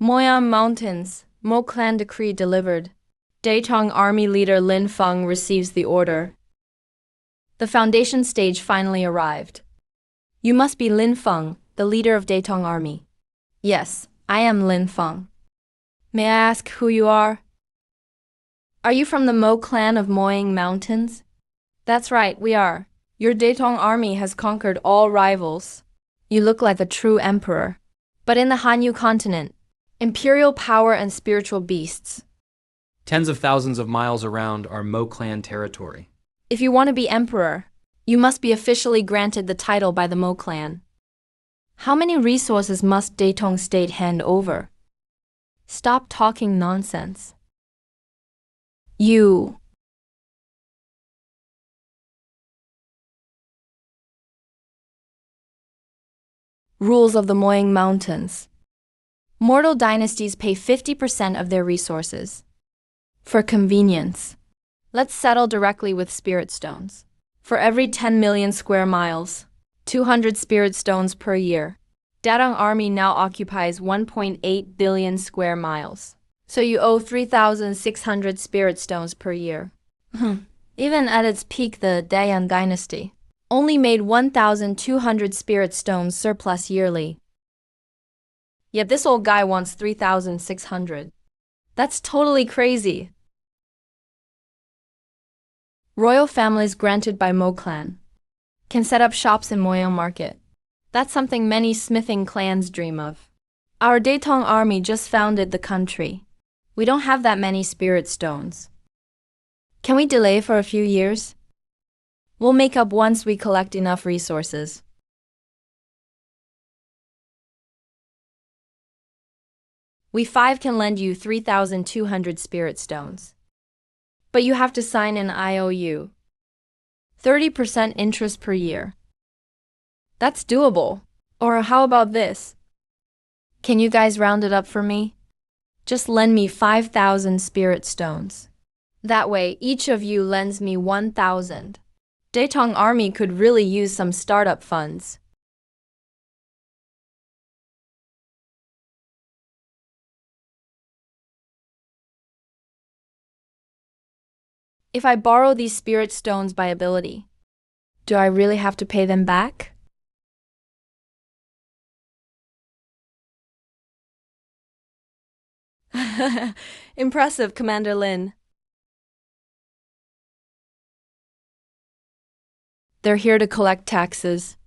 Moyang Mountains, Mo Clan decree delivered. Dayong Army leader Lin Feng receives the order. The foundation stage finally arrived. You must be Lin Feng, the leader of Dayong Army. Yes, I am Lin Feng. May I ask who you are? Are you from the Mo clan of Moyang Mountains? That's right, we are. Your Dayong Army has conquered all rivals. You look like a true emperor. But in the Hanyu continent, imperial power and spiritual beasts. Tens of thousands of miles around are Mo clan territory. If you want to be emperor, you must be officially granted the title by the Mo clan. How many resources must Dayong state hand over? Stop talking nonsense. You. Rules of the Moyang Mountains. Mortal dynasties pay 50% of their resources. For convenience, let's settle directly with spirit stones. For every 10 million square miles, 200 spirit stones per year. Dayong Army now occupies 1.8 billion square miles. So you owe 3,600 spirit stones per year. Even at its peak, the Dayong dynasty only made 1,200 spirit stones surplus yearly. Yet this old guy wants 3,600. That's totally crazy. Royal families granted by Mo clan can set up shops in Moyang Market. That's something many smithing clans dream of. Our Dayong Army just founded the country. We don't have that many spirit stones. Can we delay for a few years? We'll make up once we collect enough resources. We 5 can lend you 3,200 spirit stones. But you have to sign an IOU. 30% interest per year. That's doable. Or how about this? Can you guys round it up for me? Just lend me 5,000 spirit stones. That way, each of you lends me 1,000. Dayong Army could really use some startup funds. If I borrow these spirit stones by ability, do I really have to pay them back? Impressive, Commander Lin. They're here to collect taxes,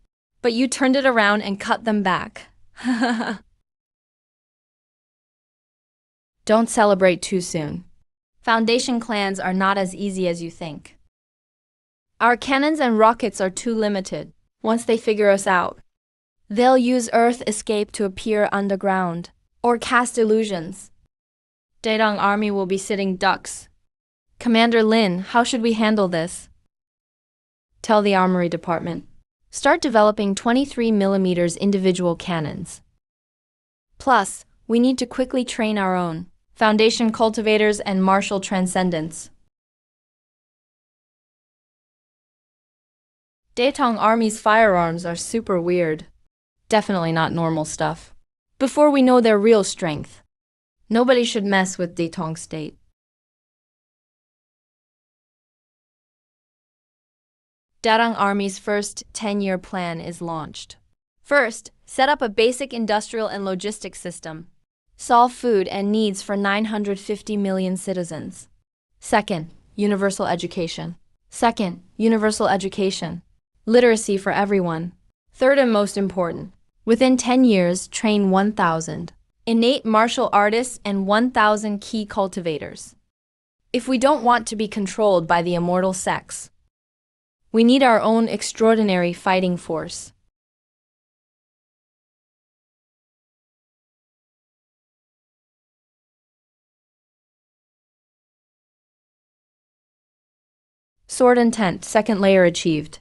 but you turned it around and cut them back. Don't celebrate too soon. Foundation clans are not as easy as you think. Our cannons and rockets are too limited. Once they figure us out, they'll use Earth escape to appear underground or cast illusions. Dayong Army will be sitting ducks. Commander Lin, how should we handle this? Tell the Armory Department. Start developing 23mm individual cannons. Plus, we need to quickly train our own Foundation cultivators and martial transcendents. Dayong Army's firearms are super weird. Definitely not normal stuff. Before we know their real strength, nobody should mess with Dayong State. Dayong Army's first 10-year plan is launched. First, set up a basic industrial and logistics system. Solve food and needs for 950 million citizens. Second, universal education. Literacy for everyone. Third and most important, within 10 years, train 1,000 innate martial artists and 1,000 key cultivators. If we don't want to be controlled by the immortal sex, we need our own extraordinary fighting force. Sword intent, second layer achieved.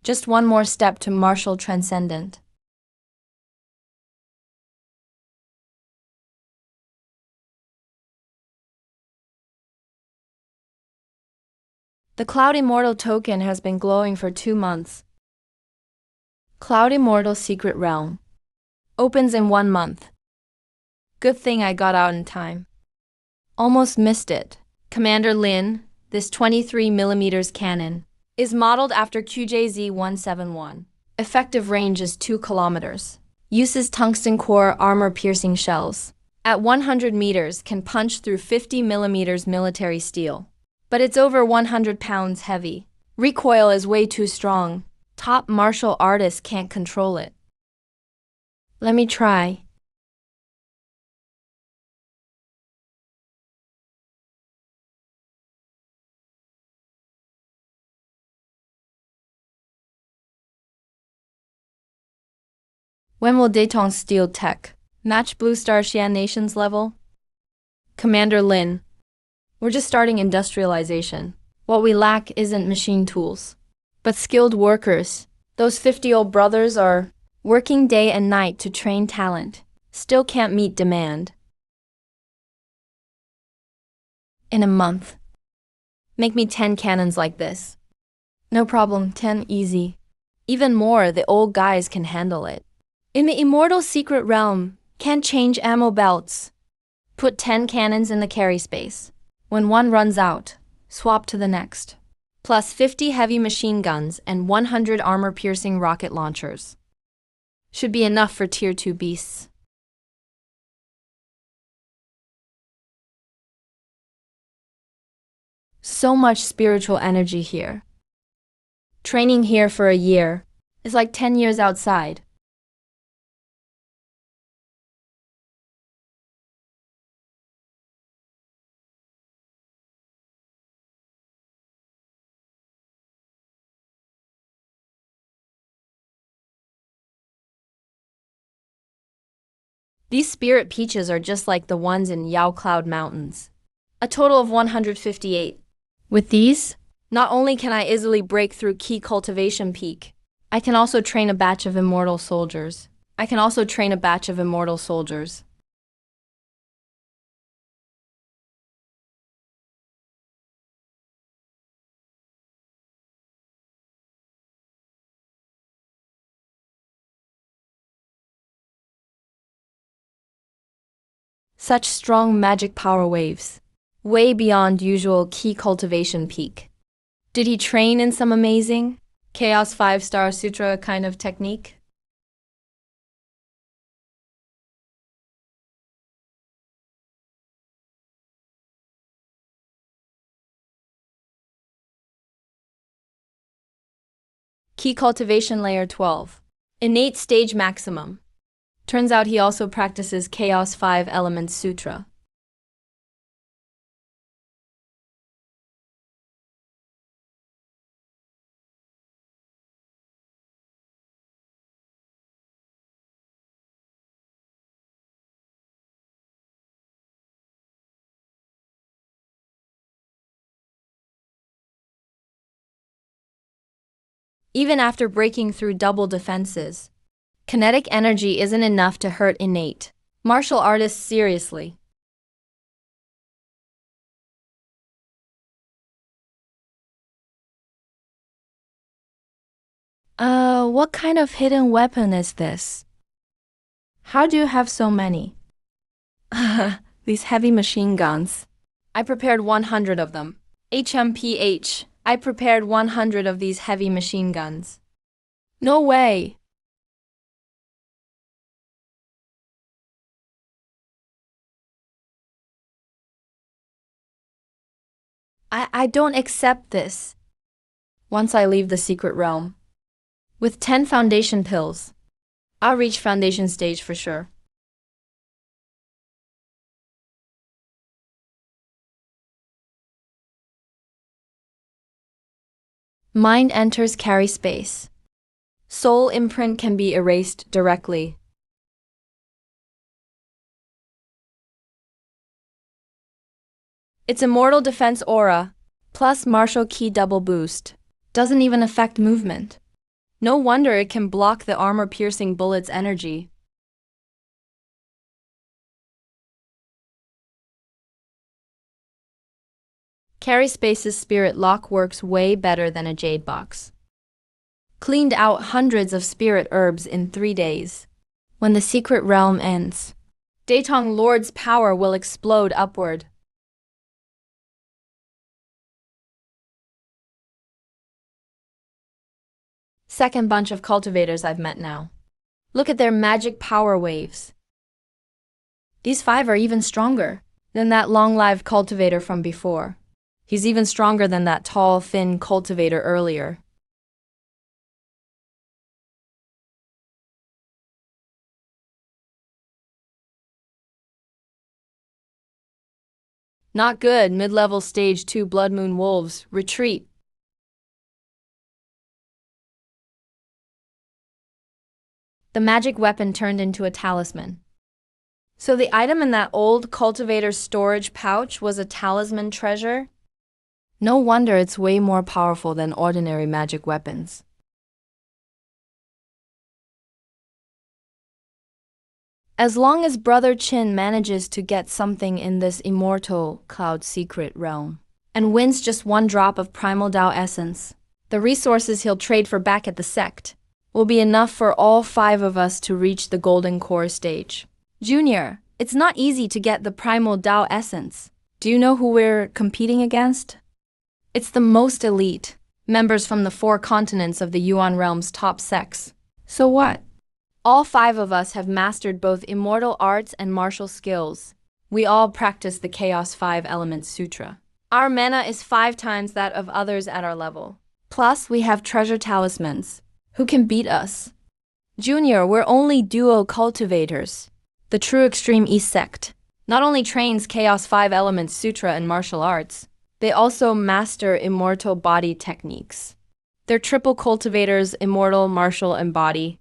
Just one more step to martial transcendent. The Cloud Immortal token has been glowing for 2 months. Cloud Immortal Secret Realm opens in 1 month. Good thing I got out in time. Almost missed it. Commander Lin, this 23mm cannon, is modeled after QJZ-171. Effective range is 2 kilometers. Uses tungsten core armor-piercing shells. At 100 meters can punch through 50mm military steel. But it's over 100 pounds heavy. Recoil is way too strong. Top martial artists can't control it. Let me try. When will Dayong Steel Tech match Blue Star Xian Nation's level? Commander Lin, we're just starting industrialization. What we lack isn't machine tools, but skilled workers. Those 50-old brothers are working day and night to train talent. Still can't meet demand. In a month. Make me 10 cannons like this. No problem, 10 easy. Even more, the old guys can handle it. In the immortal secret realm, can't change ammo belts. Put 10 cannons in the carry space. When one runs out, swap to the next. Plus 50 heavy machine guns and 100 armor-piercing rocket launchers. Should be enough for Tier 2 beasts. So much spiritual energy here. Training here for a year is like 10 years outside. These spirit peaches are just like the ones in Yao Cloud Mountains. A total of 158. With these, not only can I easily break through key cultivation peak, I can also train a batch of immortal soldiers. Such strong magic power waves. Way beyond usual key cultivation peak. Did he train in some amazing Chaos 5-star Sutra kind of technique? Key cultivation layer 12. Innate stage maximum. Turns out he also practices Chaos 5 Elements Sutra. Even after breaking through double defenses, kinetic energy isn't enough to hurt innate martial artists seriously. What kind of hidden weapon is this? How do you have so many? These heavy machine guns. I prepared 100 of them. HMPH. I prepared 100 of these heavy machine guns. No way! I don't accept this. Once I leave the secret realm. With 10 foundation pills, I'll reach foundation stage for sure. Mind enters carry space. Soul imprint can be erased directly. Its immortal defense aura, plus martial key double boost, doesn't even affect movement. No wonder it can block the armor-piercing bullet's energy. Carry Space's spirit lock works way better than a jade box. Cleaned out hundreds of spirit herbs in 3 days. When the secret realm ends, Dayong Lord's power will explode upward. Second bunch of cultivators I've met now. Look at their magic power waves. These 5 are even stronger than that long-lived cultivator from before. He's even stronger than that tall, thin cultivator earlier. Not good, mid-level stage 2 Blood Moon Wolves, retreat. The magic weapon turned into a talisman. So the item in that old cultivator's storage pouch was a talisman treasure? No wonder it's way more powerful than ordinary magic weapons. As long as Brother Chin manages to get something in this immortal cloud secret realm, and wins just 1 drop of primal Tao essence, the resources he'll trade for back at the sect will be enough for all 5 of us to reach the golden core stage. Junior, it's not easy to get the primal Tao essence. Do you know who we're competing against? It's the most elite, members from the 4 continents of the Yuan realm's top sects. So what? All 5 of us have mastered both immortal arts and martial skills. We all practice the Chaos 5 Elements Sutra. Our mana is 5 times that of others at our level. Plus, we have treasure talismans. Who can beat us? Junior, we're only duo cultivators. The true extreme East sect not only trains Chaos 5 Elements Sutra and martial arts, they also master immortal body techniques. They're triple cultivators, immortal, martial, and body.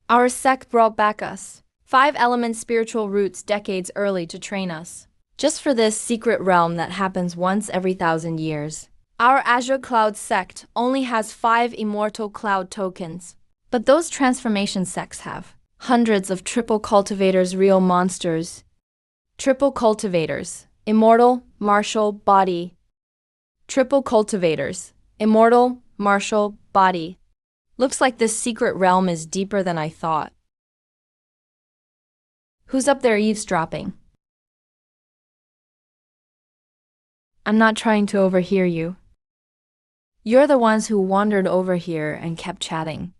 Our sect brought back us 5 element spiritual roots decades early to train us, just for this secret realm that happens once every 1,000 years. Our Azure Cloud sect only has 5 immortal cloud tokens, but those transformation sects have hundreds of triple cultivators, real monsters. Triple cultivators, immortal, martial, body. Triple cultivators, immortal, martial, body. Looks like this secret realm is deeper than I thought. Who's up there eavesdropping? I'm not trying to overhear you. You're the ones who wandered over here and kept chatting.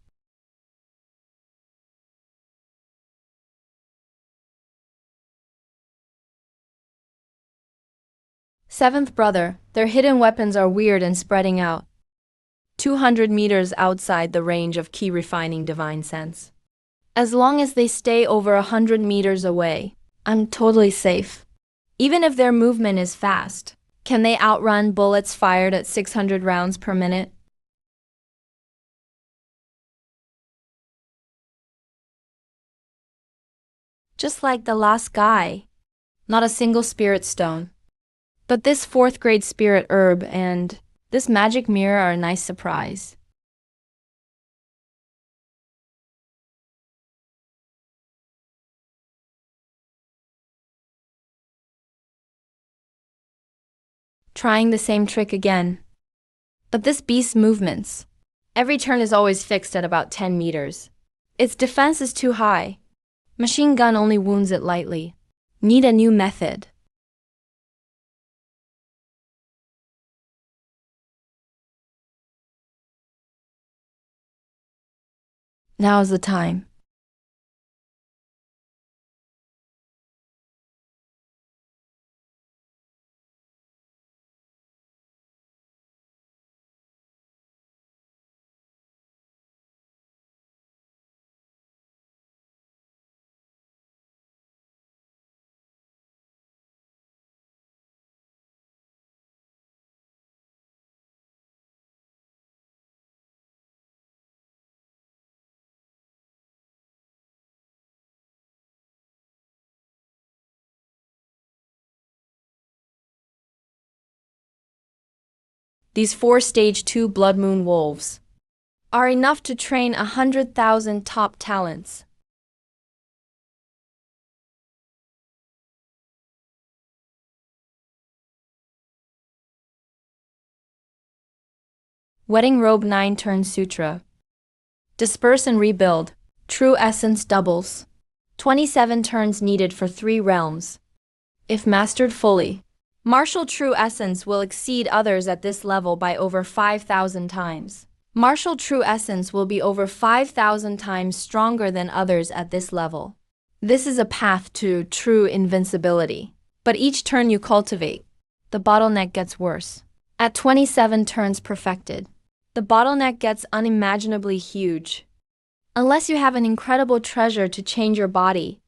Seventh brother, their hidden weapons are weird and spreading out. 200 meters outside the range of key refining divine sense. As long as they stay over 100 meters away, I'm totally safe. Even if their movement is fast, can they outrun bullets fired at 600 rounds per minute? Just like the last guy. Not a single spirit stone. But this 4th grade spirit herb and this magic mirror are a nice surprise. Trying the same trick again. But this beast's movements. Every turn is always fixed at about 10 meters. Its defense is too high. Machine gun only wounds it lightly. Need a new method. Now's the time. These 4 stage 2 Blood Moon Wolves are enough to train 100,000 top talents. Wedding Robe 9 Turn Sutra. Disperse and rebuild. True essence doubles. 27 turns needed for 3 realms. If mastered fully, martial true essence will exceed others at this level by over 5,000 times. Martial true essence will be over 5,000 times stronger than others at this level. This is a path to true invincibility. But each turn you cultivate, the bottleneck gets worse. At 27 turns perfected, the bottleneck gets unimaginably huge. Unless you have an incredible treasure to change your body.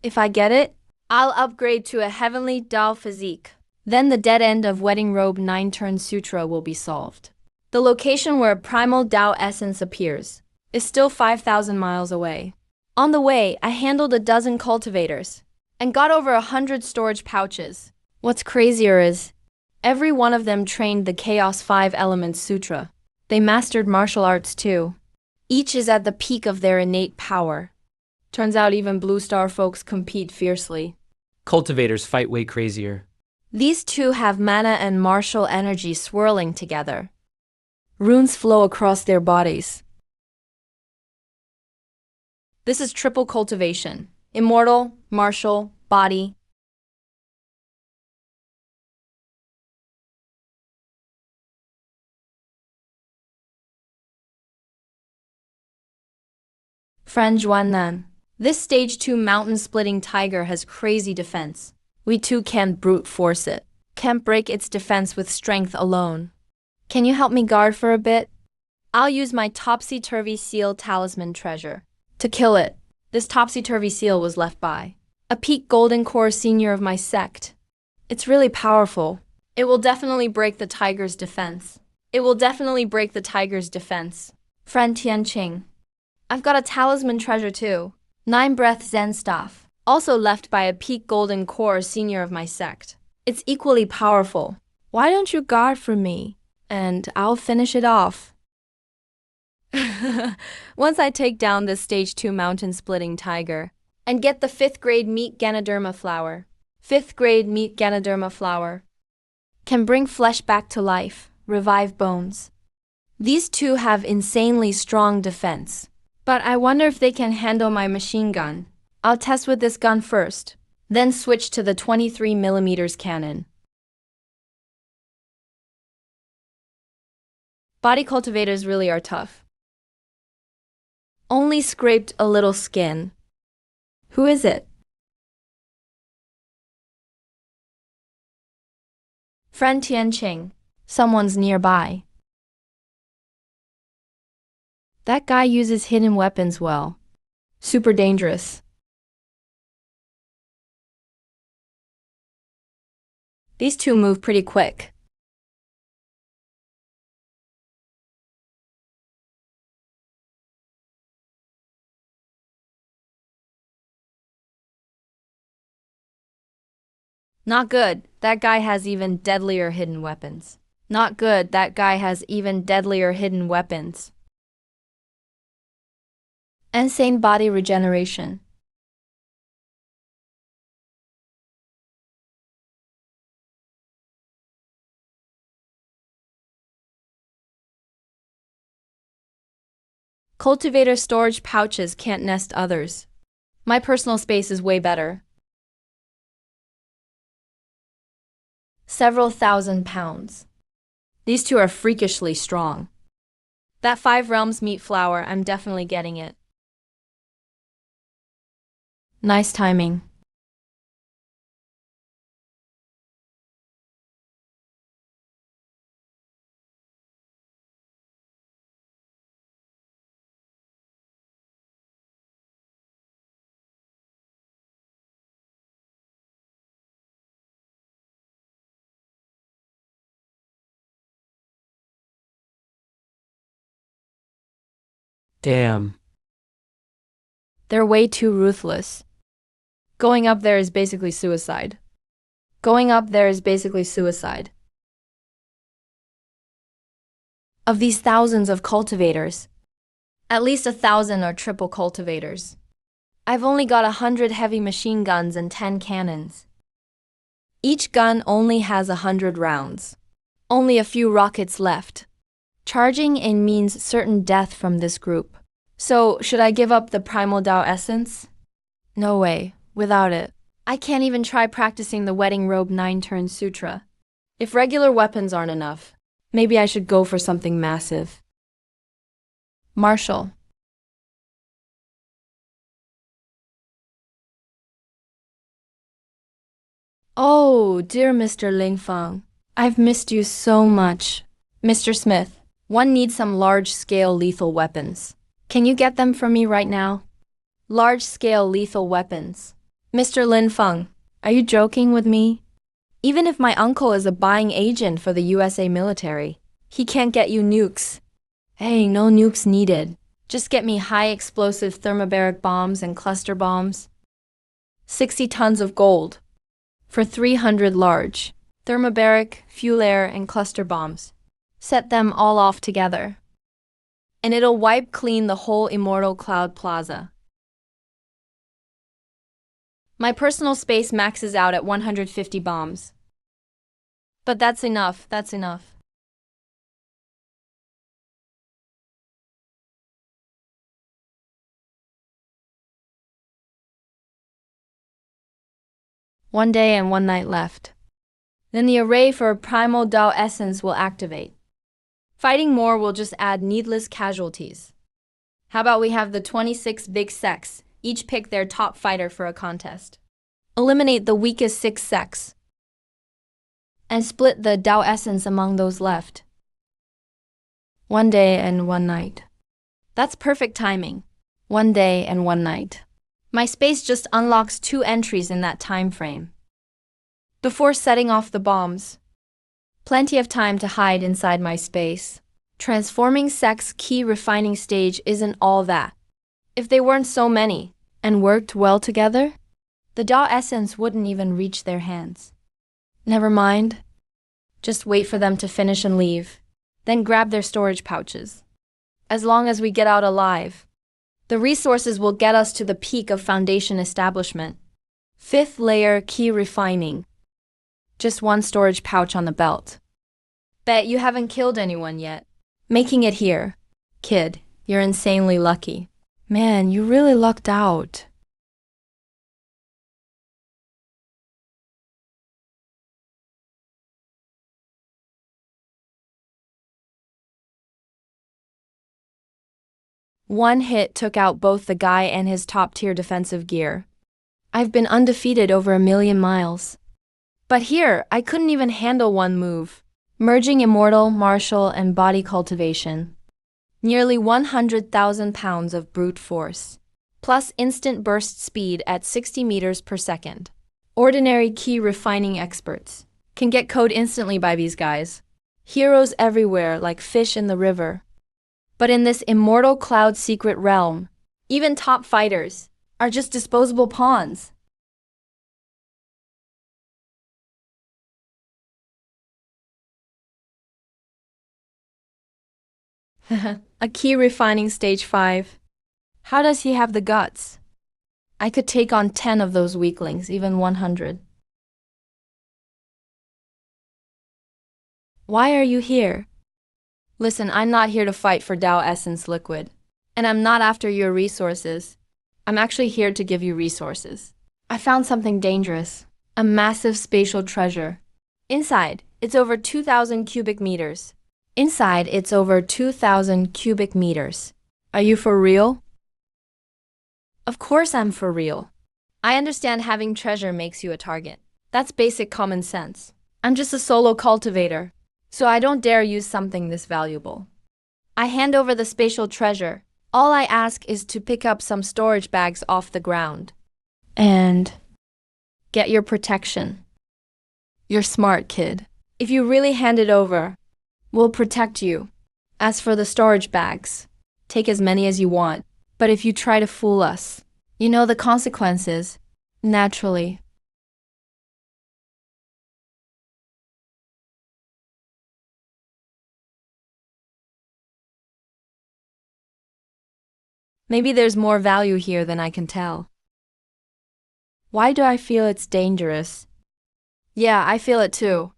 If I get it, I'll upgrade to a heavenly Dao physique. Then the dead end of Wedding Robe 9-turn sutra will be solved. The location where primal Dao essence appears is still 5,000 miles away. On the way, I handled a dozen cultivators and got over 100 storage pouches. What's crazier is, every one of them trained the Chaos 5 Elements Sutra. They mastered martial arts too. Each is at the peak of their innate power. Turns out even Blue Star folks compete fiercely. Cultivators fight way crazier. These two have mana and martial energy swirling together. Runes flow across their bodies. This is triple cultivation. Immortal, martial, body. Friend Juanan. This stage 2 mountain-splitting tiger has crazy defense. We too can't brute force it. Can't break its defense with strength alone. Can you help me guard for a bit? I'll use my topsy-turvy seal talisman treasure to kill it. This topsy-turvy seal was left by a peak golden core senior of my sect. It's really powerful. It will definitely break the tiger's defense. It will definitely break the tiger's defense. Friend Tianqing. I've got a talisman treasure too. 9 breath Zen staff. Also left by a peak golden core senior of my sect. It's equally powerful. Why don't you guard for me? And I'll finish it off. Once I take down this stage 2 mountain-splitting tiger and get the 5th grade meat Ganoderma flower. 5th grade meat Ganoderma flower can bring flesh back to life, revive bones. These two have insanely strong defense. But I wonder if they can handle my machine gun. I'll test with this gun first, then switch to the 23mm cannon. Body cultivators really are tough. Only scraped a little skin. Who is it? Friend Tianqing. Someone's nearby. That guy uses hidden weapons well. Super dangerous. These two move pretty quick. Not good. That guy has even deadlier hidden weapons. Not good. That guy has even deadlier hidden weapons. Insane body regeneration. Cultivator storage pouches can't nest others. My personal space is way better. Several thousand pounds. These two are freakishly strong. That 5 realms meat flower, I'm definitely getting it. Nice timing. Damn. They're way too ruthless. Going up there is basically suicide. Going up there is basically suicide. Of these thousands of cultivators, at least 1,000 are triple cultivators. I've only got 100 heavy machine guns and 10 cannons. Each gun only has 100 rounds. Only a few rockets left. Charging in means certain death from this group. So, should I give up the primal Dao essence? No way, without it. I can't even try practicing the wedding robe 9-turn sutra. If regular weapons aren't enough, maybe I should go for something massive. Marshall. Oh, dear Mr. Lingfeng, I've missed you so much. Mr. Smith, one needs some large-scale lethal weapons. Can you get them for me right now? Large-scale lethal weapons. Mr. Lingfeng, are you joking with me? Even if my uncle is a buying agent for the USA military, he can't get you nukes. Hey, no nukes needed. Just get me high-explosive thermobaric bombs and cluster bombs. 60 tons of gold. For 300 large, thermobaric, fuel air, and cluster bombs. Set them all off together. And it'll wipe clean the whole Immortal Cloud Plaza. My personal space maxes out at 150 bombs. But that's enough, that's enough. One day and one night left. Then the array for primal Dao essence will activate. Fighting more will just add needless casualties. How about we have the 26 big sects, each pick their top fighter for a contest. Eliminate the weakest 6 sects. And split the Dao essence among those left. One day and one night. That's perfect timing. One day and one night. My space just unlocks 2 entries in that time frame. Before setting off the bombs. Plenty of time to hide inside my space. Transforming sect's key refining stage isn't all that. If they weren't so many, and worked well together, the Dao essence wouldn't even reach their hands. Never mind. Just wait for them to finish and leave, then grab their storage pouches. As long as we get out alive, the resources will get us to the peak of foundation establishment. 5th layer key refining. Just 1 storage pouch on the belt. Bet you haven't killed anyone yet. Making it here. Kid, you're insanely lucky. Man, you really lucked out. One hit took out both the guy and his top-tier defensive gear. I've been undefeated over 1,000,000 miles. But here, I couldn't even handle one move. Merging immortal, martial, and body cultivation. Nearly 100,000 pounds of brute force. Plus instant burst speed at 60 meters per second. Ordinary key refining experts can get code instantly by these guys. Heroes everywhere like fish in the river. But in this immortal cloud secret realm, even top fighters are just disposable pawns. A key refining stage 5. How does he have the guts? I could take on 10 of those weaklings, even 100. Why are you here? Listen, I'm not here to fight for Dao Essence Liquid. And I'm not after your resources. I'm actually here to give you resources. I found something dangerous. A massive spatial treasure. Inside, it's over 2,000 cubic meters. Inside, it's over 2,000 cubic meters. Are you for real? Of course I'm for real. I understand having treasure makes you a target. That's basic common sense. I'm just a solo cultivator, so I don't dare use something this valuable. I hand over the spatial treasure. All I ask is to pick up some storage bags off the ground. And get your protection. You're smart, kid. If you really hand it over, we'll protect you. As for the storage bags, take as many as you want. But if you try to fool us, you know the consequences, naturally. Maybe there's more value here than I can tell. Why do I feel it's dangerous? Yeah, I feel it too.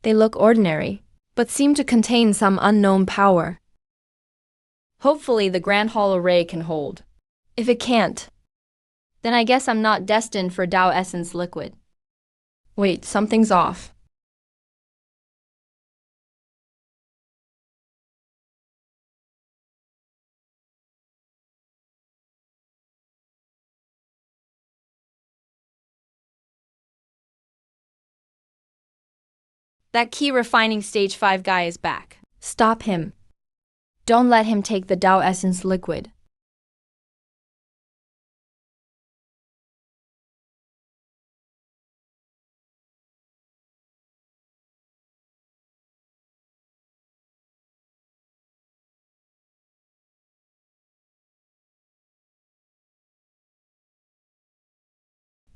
They look ordinary, but seem to contain some unknown power. Hopefully the Grand Hall array can hold. If it can't, Then I guess I'm not destined for Tao Essence liquid. Wait, something's off. That key refining stage 5 guy is back. Stop him. Don't let him take the Tao Essence liquid.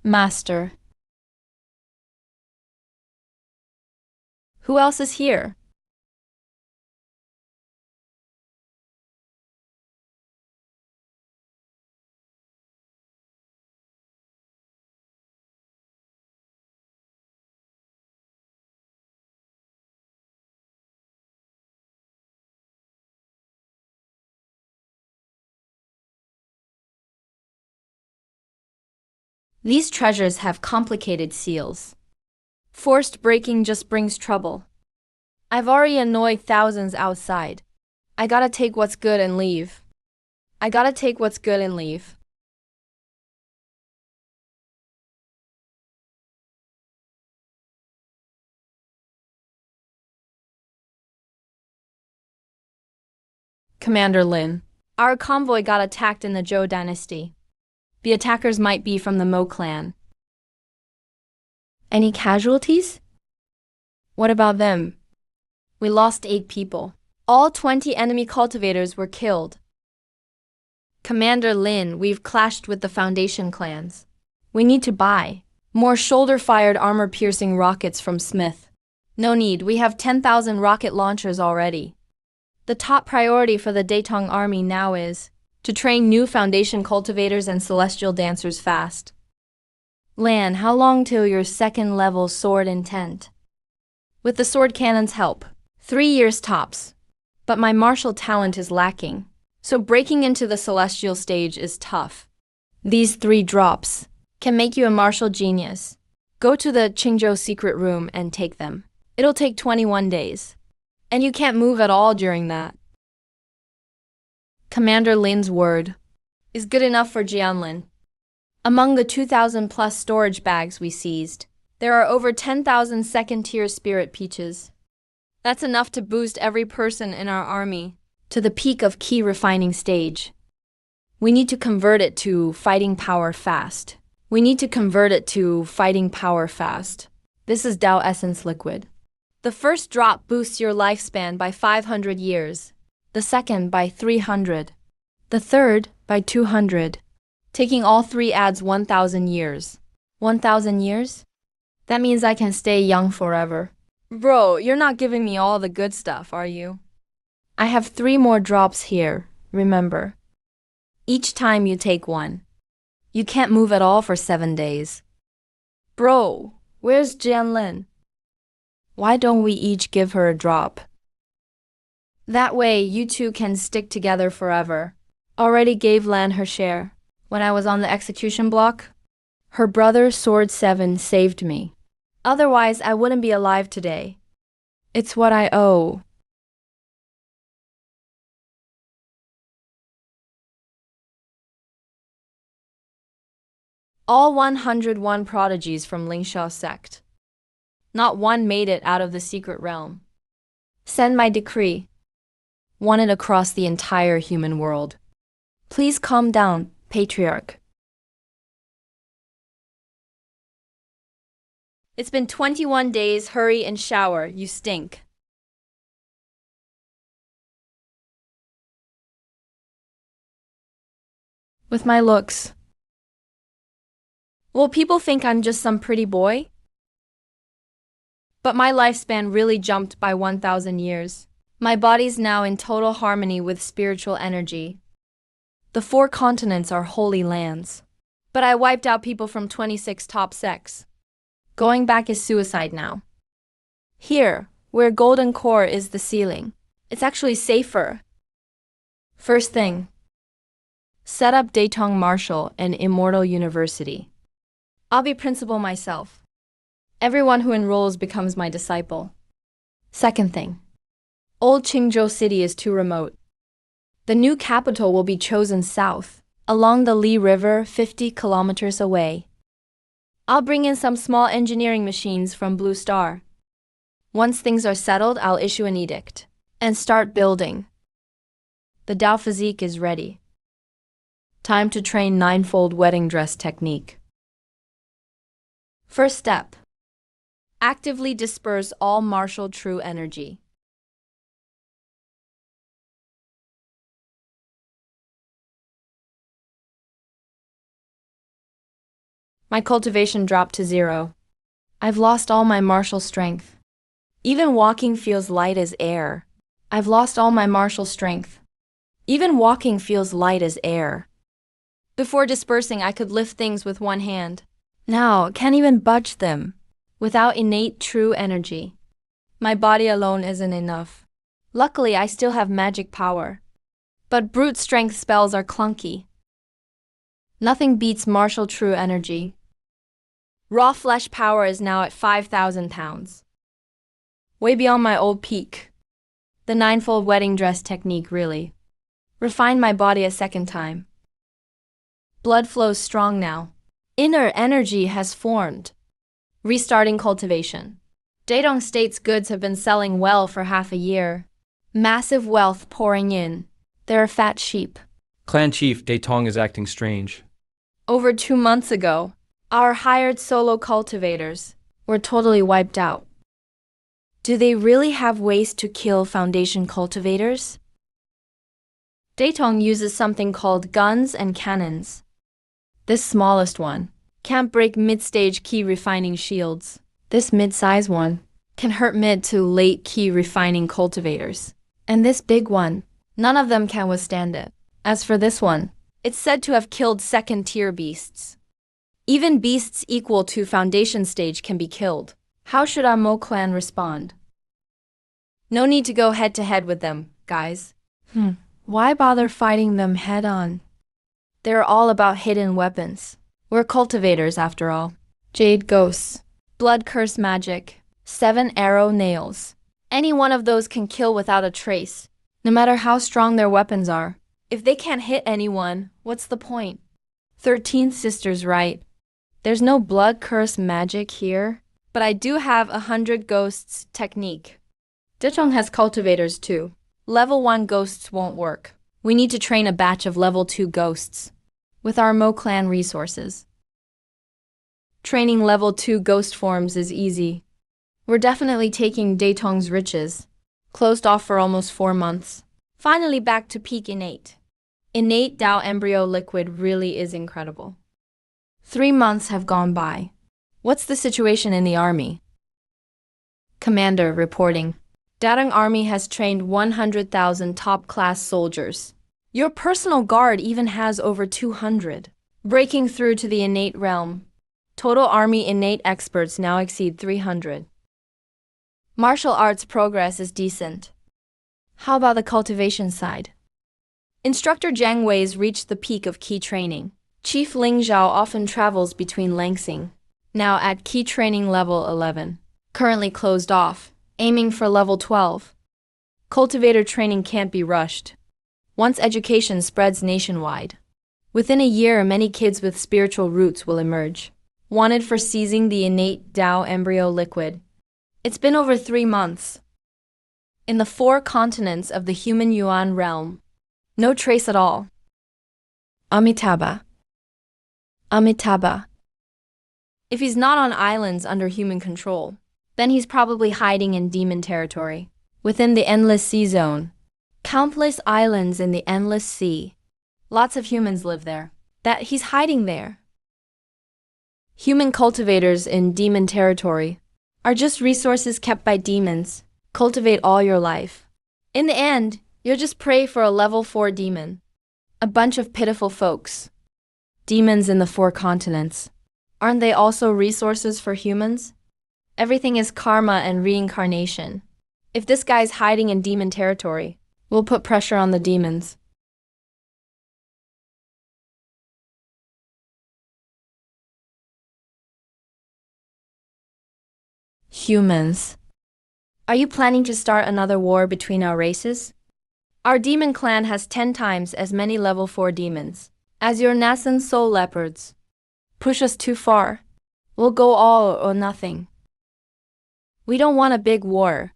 Master. Who else is here? These treasures have complicated seals. Forced breaking just brings trouble. I've already annoyed thousands outside. I gotta take what's good and leave. I gotta take what's good and leave. Commander Lin. Our convoy got attacked in the Zhou dynasty. The attackers might be from the Mo clan. Any casualties? What about them? We lost 8 people. All 20 enemy cultivators were killed. Commander Lin, we've clashed with the Foundation clans. We need to buy more shoulder-fired armor-piercing rockets from Smith. No need, we have 10,000 rocket launchers already. The top priority for the Dayong Army now is to train new Foundation cultivators and celestial dancers fast. Lan, how long till your second-level sword intent? With the sword cannon's help, 3 years tops. But my martial talent is lacking, so breaking into the celestial stage is tough. These 3 drops can make you a martial genius. Go to the Qingzhou secret room and take them. It'll take 21 days. And you can't move at all during that. Commander Lin's word is good enough for Jianlin. Among the 2,000 plus storage bags we seized, there are over 10,000 second-tier spirit peaches. That's enough to boost every person in our army to the peak of key refining stage. We need to convert it to fighting power fast. This is Tao Essence liquid. The first drop boosts your lifespan by 500 years. The second by 300. The third by 200. Taking all 3 adds 1,000 years. 1,000 years? That means I can stay young forever. Bro, you're not giving me all the good stuff, are you? I have 3 more drops here, remember. Each time you take one. You can't move at all for 7 days. Bro, where's Jianlin? Why don't we each give her a drop? That way, you 2 can stick together forever. Already gave Lan her share. When I was on the execution block, her brother Sword 7 saved me. Otherwise, I wouldn't be alive today. It's what I owe. All 101 prodigies from Lingsha sect. Not one made it out of the secret realm. Send my decree. Want it across the entire human world. Please calm down, Patriarch. It's been 21 days, hurry and shower, you stink. With my looks. Will people think I'm just some pretty boy? But my lifespan really jumped by 1,000 years. My body's now in total harmony with spiritual energy. The 4 continents are holy lands. But I wiped out people from 26 top sects. Going back is suicide now. Here, where golden core is the ceiling, it's actually safer. First thing. Set up Dayong Marshall and Immortal University. I'll be principal myself. Everyone who enrolls becomes my disciple. Second thing. Old Qingzhou City is too remote. The new capital will be chosen south, along the Li River 50 kilometers away. I'll bring in some small engineering machines from Blue Star. Once things are settled, I'll issue an edict and start building. The Dao physique is ready. Time to train ninefold wedding dress technique. First step. Actively disperse all martial true energy. My cultivation dropped to 0. I've lost all my martial strength. Even walking feels light as air. I've lost all my martial strength. Even walking feels light as air. Before dispersing, I could lift things with one hand. Now, can't even budge them. Without innate true energy. My body alone isn't enough. Luckily, I still have magic power. But brute strength spells are clunky. Nothing beats martial true energy. Raw flesh power is now at 5,000 pounds. Way beyond my old peak. The ninefold wedding dress technique really refined my body a second time. Blood flows strong now. Inner energy has formed. Restarting cultivation. Dayong State's goods have been selling well for half a year. Massive wealth pouring in. There are fat sheep. Clan Chief Dayong is acting strange. Over 2 months ago, our hired solo cultivators were totally wiped out. Do they really have ways to kill Foundation cultivators? Dayong uses something called guns and cannons. This smallest one can't break mid-stage key refining shields. This mid-size one can hurt mid to late key refining cultivators. And this big one, none of them can withstand it. As for this one, it's said to have killed second-tier beasts. Even beasts equal to Foundation stage can be killed. How should our Mo clan respond? No need to go head-to-head with them, guys. Why bother fighting them head-on? They're all about hidden weapons. We're cultivators, after all. Jade ghosts, blood curse magic, 7-arrow nails. Any one of those can kill without a trace, no matter how strong their weapons are. If they can't hit anyone, what's the point? 13th sister's right. There's no blood curse magic here, but I do have 100 ghosts technique. Dayong has cultivators too. Level 1 ghosts won't work. We need to train a batch of level 2 ghosts with our Mo clan resources. Training level 2 ghost forms is easy. We're definitely taking Dayong's riches. Closed off for almost 4 months. Finally back to peak innate. Innate Dao embryo liquid really is incredible. 3 months have gone by. What's the situation in the army? Commander reporting. Dayong Army has trained 100,000 top-class soldiers. Your personal guard even has over 200. Breaking through to the innate realm. Total army innate experts now exceed 300. Martial arts progress is decent. How about the cultivation side? Instructor Jiang Wei's reached the peak of key training. Chief Ling Zhao often travels between Langsing, now at key training level 11. Currently closed off, aiming for level 12. Cultivator training can't be rushed. Once education spreads nationwide, within a year many kids with spiritual roots will emerge. Wanted for seizing the innate Dao embryo liquid. It's been over 3 months. In the 4 continents of the human Yuan realm, no trace at all. Amitabha. Amitabha. If he's not on islands under human control, then he's probably hiding in demon territory, within the Endless Sea Zone. Countless islands in the Endless Sea. Lots of humans live there. That he's hiding there. Human cultivators in demon territory are just resources kept by demons. Cultivate all your life. In the end, you'll just pray for a level 4 demon. A bunch of pitiful folks. Demons in the 4 continents. Aren't they also resources for humans? Everything is karma and reincarnation. If this guy's hiding in demon territory, we'll put pressure on the demons. Humans. Are you planning to start another war between our races? Our demon clan has 10 times as many level 4 demons as your nascent soul leopards. Push us too far. We'll go all or nothing. We don't want a big war.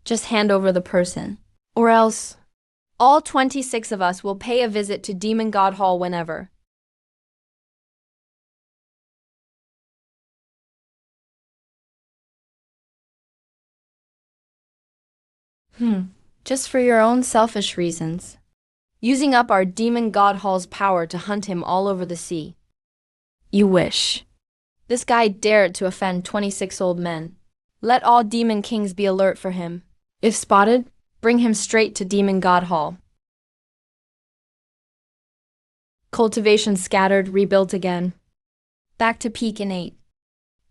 Just hand over the person. Or else, all 26 of us will pay a visit to Demon God Hall whenever. Just for your own selfish reasons. Using up our Demon God Hall's power to hunt him all over the sea. You wish. This guy dared to offend 26 old men. Let all demon kings be alert for him. If spotted, bring him straight to Demon God Hall. Cultivation scattered, rebuilt again. Back to peak in 8.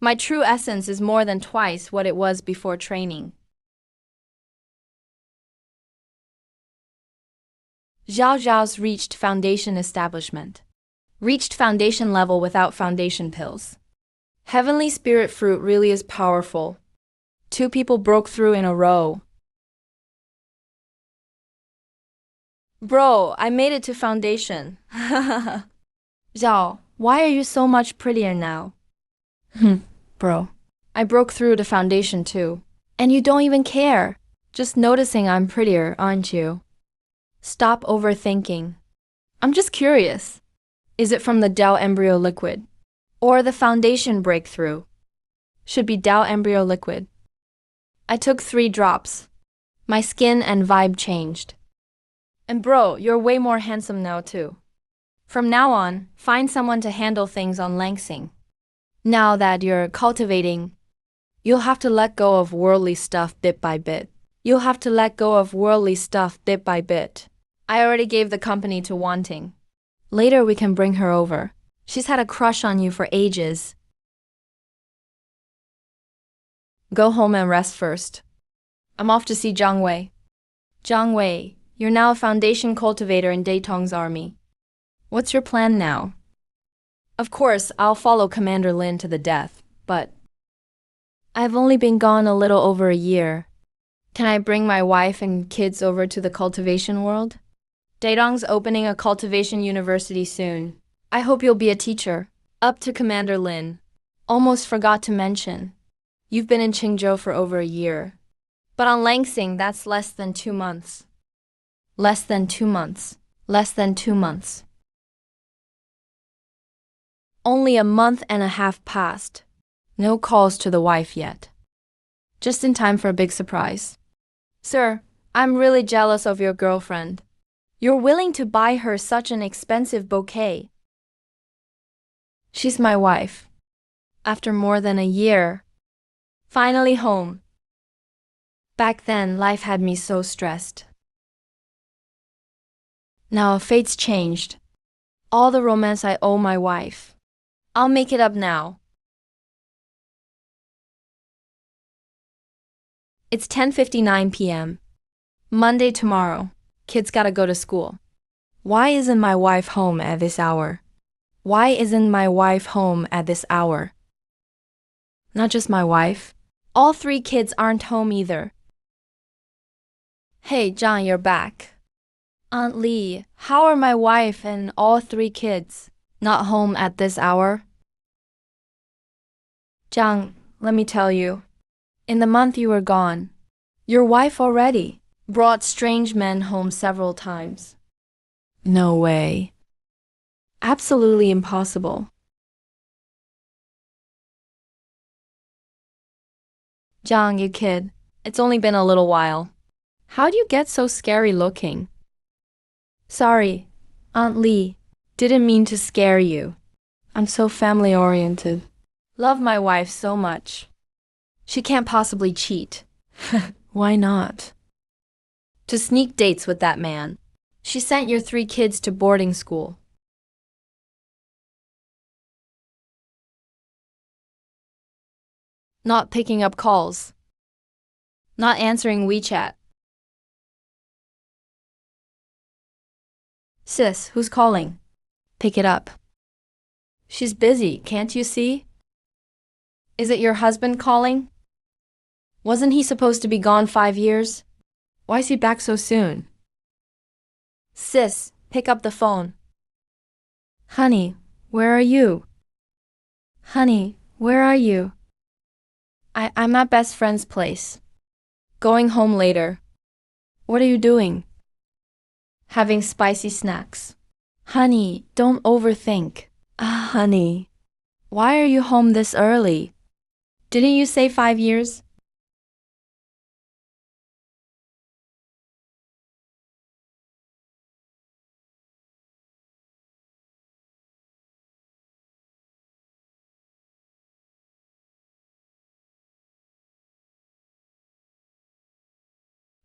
My true essence is more than twice what it was before training. Zhao Zhao's reached foundation establishment. Reached foundation level without foundation pills. Heavenly spirit fruit really is powerful. 2 people broke through in a row. Bro, I made it to foundation. Zhao, why are you so much prettier now? Bro, I broke through to foundation too. And you don't even care. Just noticing I'm prettier, aren't you? Stop overthinking. I'm just curious. Is it from the Dao embryo liquid? Or the foundation breakthrough? Should be Dao embryo liquid. I took 3 drops. My skin and vibe changed. And bro, you're way more handsome now too. From now on, find someone to handle things on Langsing. Now that you're cultivating, you'll have to let go of worldly stuff bit by bit. You'll have to let go of worldly stuff bit by bit. I already gave the company to Wanting. Later we can bring her over. She's had a crush on you for ages. Go home and rest first. I'm off to see Zhang Wei. Zhang Wei, you're now a foundation cultivator in Dayong Army. What's your plan now? Of course, I'll follow Commander Lin to the death, but I've only been gone a little over a year. Can I bring my wife and kids over to the cultivation world? Dayong's opening a cultivation university soon. I hope you'll be a teacher. Up to Commander Lin. Almost forgot to mention. You've been in Qingzhou for over a year. But on Langsing, that's less than 2 months. Less than 2 months. Less than 2 months. Only a month and a half passed. No calls to the wife yet. Just in time for a big surprise. Sir, I'm really jealous of your girlfriend. You're willing to buy her such an expensive bouquet. She's my wife. After more than a year. Finally home. Back then, life had me so stressed. Now, fate's changed. All the romance I owe my wife. I'll make it up now. It's 10:59 p.m. Monday tomorrow. Kids gotta go to school. Why isn't my wife home at this hour? Why isn't my wife home at this hour? Not just my wife. All 3 kids aren't home either. Hey, John, you're back. Aunt Lee, how are my wife and all 3 kids not home at this hour? John, let me tell you. In the month you were gone, your wife already brought strange men home several times. No way. Absolutely impossible. John, you kid. It's only been a little while. How do you get so scary looking? Sorry, Aunt Lee. Didn't mean to scare you. I'm so family-oriented. Love my wife so much. She can't possibly cheat. Why not? To sneak dates with that man. She sent your 3 kids to boarding school. Not picking up calls. Not answering WeChat. Sis, who's calling? Pick it up. She's busy, can't you see? Is it your husband calling? Wasn't he supposed to be gone 5 years? Why is he back so soon? Sis, pick up the phone. Honey, where are you? Honey, where are you? I'm at best friend's place. Going home later. What are you doing? Having spicy snacks. Honey, don't overthink. Ah, honey, why are you home this early? Didn't you say 5 years?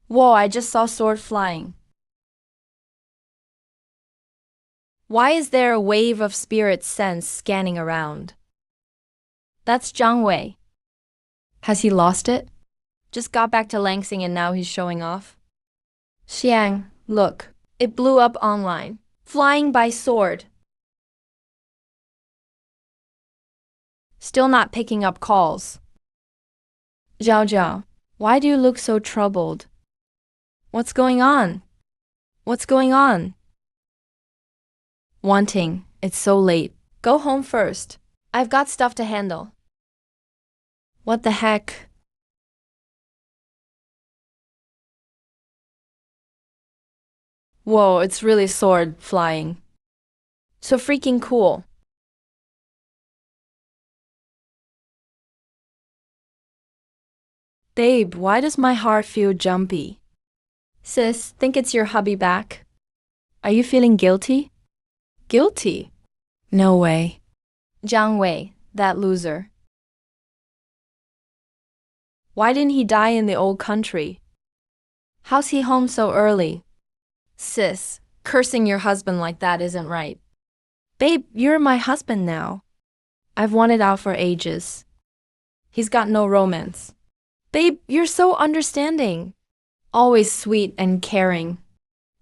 Whoa, I just saw sword flying. Why is there a wave of spirit sense scanning around? That's Zhang Wei. Has he lost it? Just got back to Lansing and now he's showing off? Xiang, look, it blew up online. Flying by sword. Still not picking up calls. Zhao Zhao, why do you look so troubled? What's going on? What's going on? Wanting, it's so late. Go home first. I've got stuff to handle. What the heck? Whoa, it's really sword flying. So freaking cool. Babe, why does my heart feel jumpy? Sis, think it's your hubby back? Are you feeling guilty? Guilty? No way. Jiang Wei, that loser. Why didn't he die in the old country? How's he home so early? Sis, cursing your husband like that isn't right. Babe, you're my husband now. I've wanted out for ages. He's got no romance. Babe, you're so understanding. Always sweet and caring.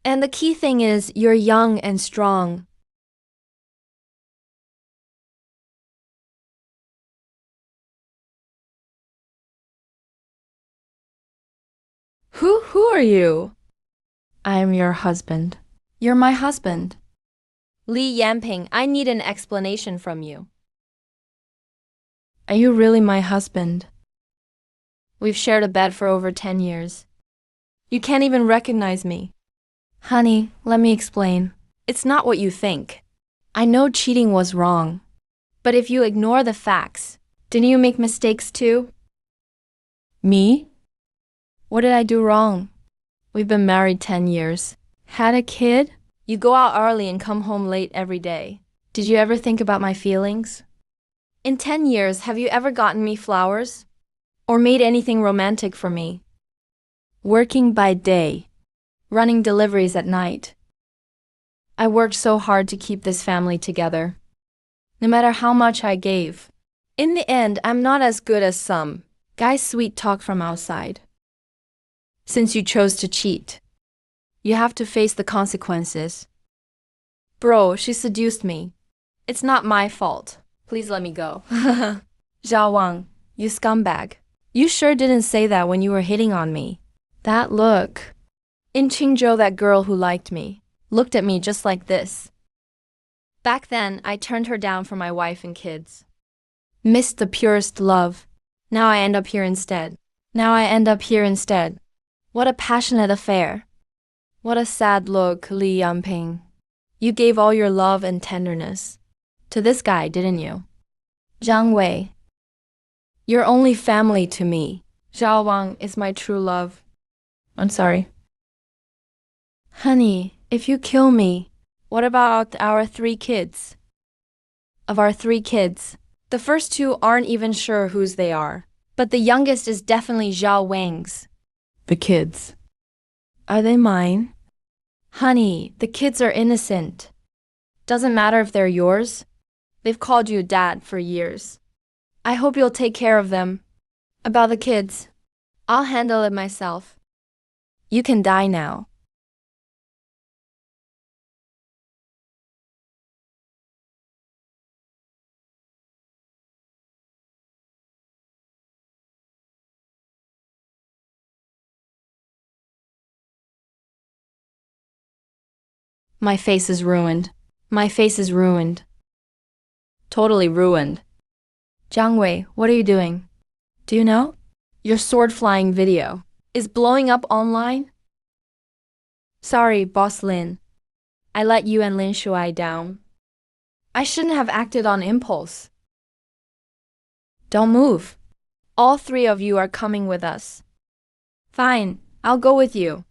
And the key thing is, you're young and strong. Who are you? I am your husband. You're my husband. Li Yanping, I need an explanation from you. Are you really my husband? We've shared a bed for over 10 years. You can't even recognize me. Honey, let me explain. It's not what you think. I know cheating was wrong. But if you ignore the facts, didn't you make mistakes too? Me? What did I do wrong? We've been married 10 years. Had a kid? You go out early and come home late every day. Did you ever think about my feelings? In 10 years, have you ever gotten me flowers? Or made anything romantic for me? Working by day, running deliveries at night. I worked so hard to keep this family together. No matter how much I gave. In the end, I'm not as good as some guys sweet talk from outside. Since you chose to cheat, you have to face the consequences. Bro, she seduced me. It's not my fault. Please let me go. Zhao Wang, you scumbag. You sure didn't say that when you were hitting on me. That look. In Qingzhou, that girl who liked me looked at me just like this. Back then, I turned her down for my wife and kids. Missed the purest love. Now I end up here instead. What a passionate affair. What a sad look, Li Yanping. You gave all your love and tenderness to this guy, didn't you? Zhang Wei. You're only family to me. Zhao Wang is my true love. I'm sorry. Honey, if you kill me, what about our 3 kids? Of our 3 kids, the first 2 aren't even sure whose they are. But the youngest is definitely Zhao Wang's. The kids. Are they mine? Honey, the kids are innocent. Doesn't matter if they're yours. They've called you dad for years. I hope you'll take care of them. About the kids, I'll handle it myself. You can die now. My face is ruined. My face is ruined. Totally ruined. Jiang Wei, what are you doing? Do you know? Your sword flying video is blowing up online? Sorry, Boss Lin. I let you and Lin Shuai down. I shouldn't have acted on impulse. Don't move. All three of you are coming with us. Fine, I'll go with you.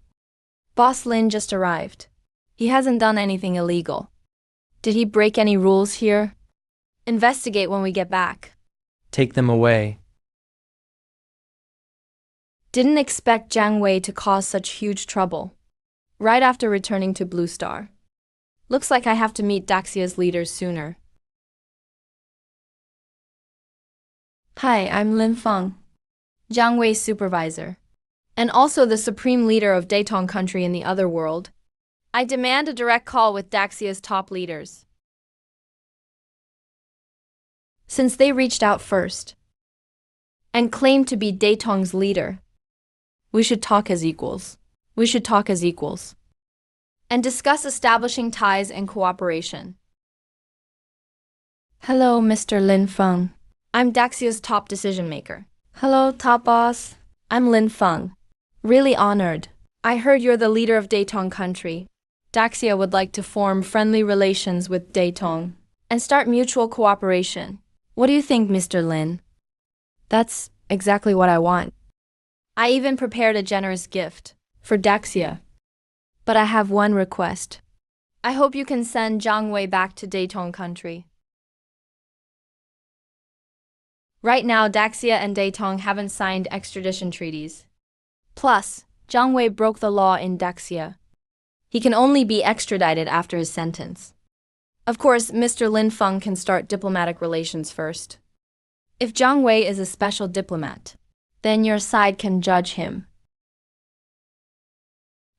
Boss Lin just arrived. He hasn't done anything illegal. Did he break any rules here? Investigate when we get back. Take them away. Didn't expect Jiang Wei to cause such huge trouble. Right after returning to Blue Star. Looks like I have to meet Daxia's leaders sooner. Hi, I'm Lin Feng, Jiang Wei's supervisor, and also the supreme leader of Dayong country in the other world. I demand a direct call with Daxia's top leaders. Since they reached out first and claimed to be Dayong's leader, we should talk as equals. We should talk as equals and discuss establishing ties and cooperation. Hello, Mr. Lin Feng. I'm Daxia's top decision maker. Hello, top boss. I'm Lin Feng. Really honored. I heard you're the leader of Dayong country. Daxia would like to form friendly relations with Dayong and start mutual cooperation. What do you think, Mr. Lin? That's exactly what I want. I even prepared a generous gift for Daxia. But I have one request. I hope you can send Jiang Wei back to Dayong country. Right now, Daxia and Dayong haven't signed extradition treaties. Plus, Jiang Wei broke the law in Daxia. He can only be extradited after his sentence. Of course, Mr. Lin Feng can start diplomatic relations first. If Jiang Wei is a special diplomat, then your side can judge him.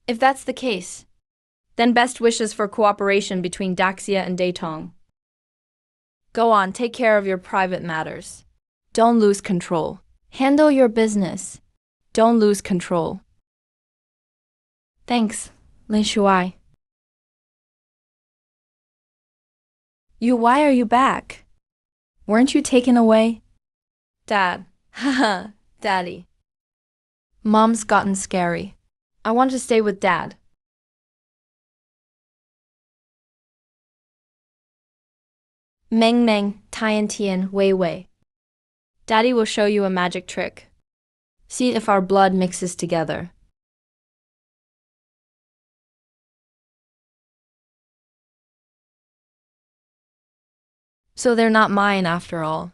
If that's the case, then best wishes for cooperation between Daxia and Dayong. Go on, take care of your private matters. Don't lose control. Handle your business. Don't lose control. Thanks, Lin Shuai. Why are you back? Weren't you taken away? Dad. Haha, Daddy. Mom's gotten scary. I want to stay with Dad. Meng Meng, Tian Tian, Wei Wei. Daddy will show you a magic trick. See if our blood mixes together. So they're not mine after all.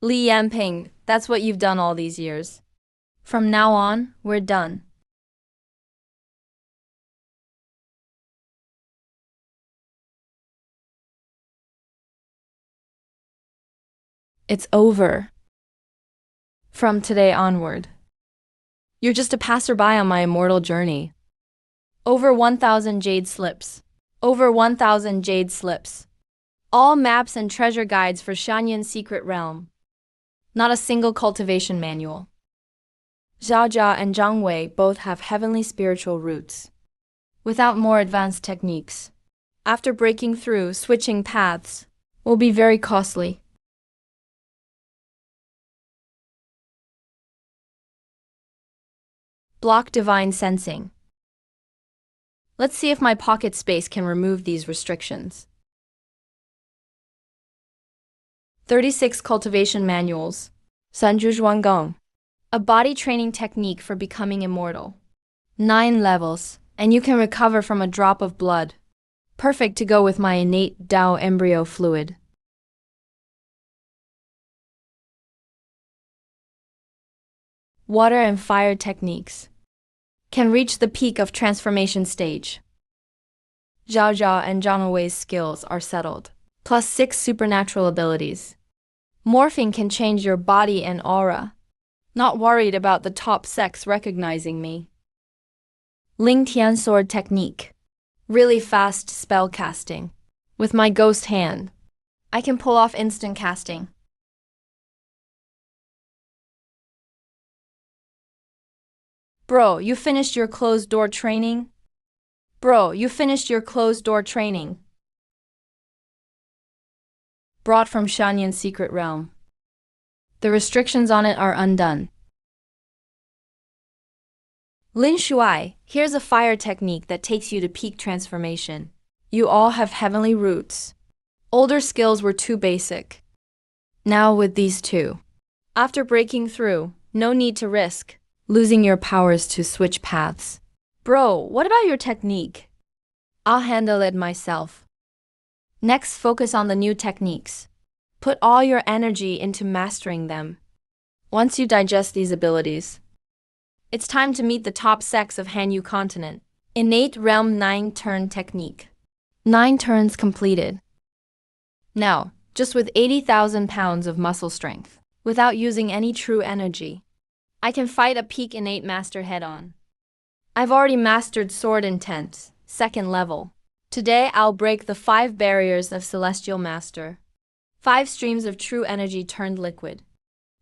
Li Yanping, that's what you've done all these years. From now on, we're done. It's over. From today onward. You're just a passerby on my immortal journey. Over 1,000 jade slips. Over 1,000 jade slips. All maps and treasure guides for Shanyan's secret realm. Not a single cultivation manual. Zhao Jia and Jiang Wei both have heavenly spiritual roots. Without more advanced techniques. After breaking through, switching paths will be very costly. Block divine sensing. Let's see if my pocket space can remove these restrictions. 36 cultivation manuals. Sanju Zhuanggong. A body training technique for becoming immortal. 9 levels, and you can recover from a drop of blood. Perfect to go with my innate Dao embryo fluid. Water and fire techniques. Can reach the peak of transformation stage. Zhao Jia and Zhang Wei's skills are settled. Plus 6 supernatural abilities. Morphing can change your body and aura. Not worried about the top sex recognizing me. Ling Tian sword technique. Really fast spell casting. With my ghost hand, I can pull off instant casting. Bro, you finished your closed door training? Bro, you finished your closed-door training. Brought from Shanyan's secret realm. The restrictions on it are undone. Lin Shuai, here's a fire technique that takes you to peak transformation. You all have heavenly roots. Older skills were too basic. Now with these two. After breaking through, no need to risk losing your powers to switch paths. Bro, what about your technique? I'll handle it myself. Next, focus on the new techniques. Put all your energy into mastering them. Once you digest these abilities, it's time to meet the top sex of Hanyu continent. Innate Realm 9-turn technique. 9 turns completed. Now, just with 80,000 pounds of muscle strength, without using any true energy, I can fight a peak innate master head-on. I've already mastered Sword Intense, 2nd level. Today I'll break the 5 barriers of Celestial Master. 5 streams of true energy turned liquid.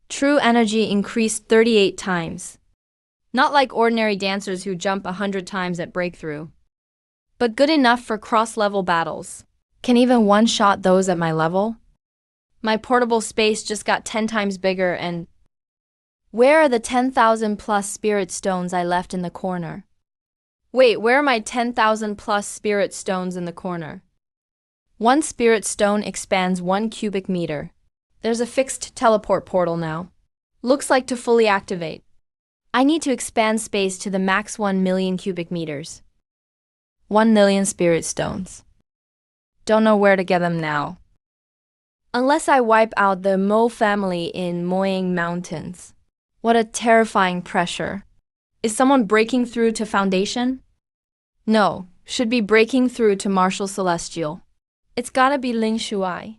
True energy increased 38 times. Not like ordinary dancers who jump 100 times at breakthrough, but good enough for cross-level battles. Can even one-shot those at my level? My portable space just got 10 times bigger and… Where are the 10,000 plus spirit stones I left in the corner? Wait, where are my 10,000 plus spirit stones in the corner? 1 spirit stone expands 1 cubic meter. There's a fixed teleport portal now. Looks like to fully activate, I need to expand space to the max 1 million cubic meters. 1 million spirit stones. Don't know where to get them now. Unless I wipe out the Mo family in Moying Mountains. What a terrifying pressure. Is someone breaking through to Foundation? No, should be breaking through to Martial Celestial. It's gotta be Lin Shuai.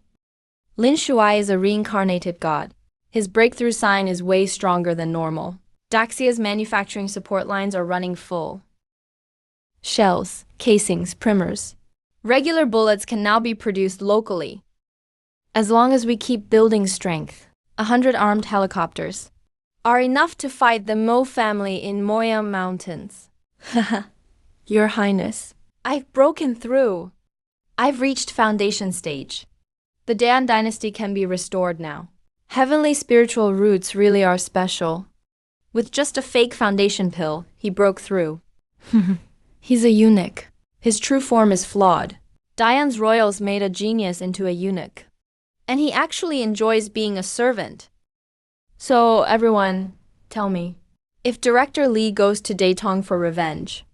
Lin Shuai is a reincarnated god. His breakthrough sign is way stronger than normal. Daxia's manufacturing support lines are running full. Shells, casings, primers. Regular bullets can now be produced locally. As long as we keep building strength, 100 armed helicopters are enough to fight the Mo family in Moya Mountains. Haha, Your Highness, I've broken through. I've reached Foundation stage. The Dayong dynasty can be restored now. Heavenly spiritual roots really are special. With just a fake foundation pill, he broke through. He's a eunuch. His true form is flawed. Dayong's royals made a genius into a eunuch. And he actually enjoys being a servant. So everyone, tell me, if Director Li goes to Dayong for revenge,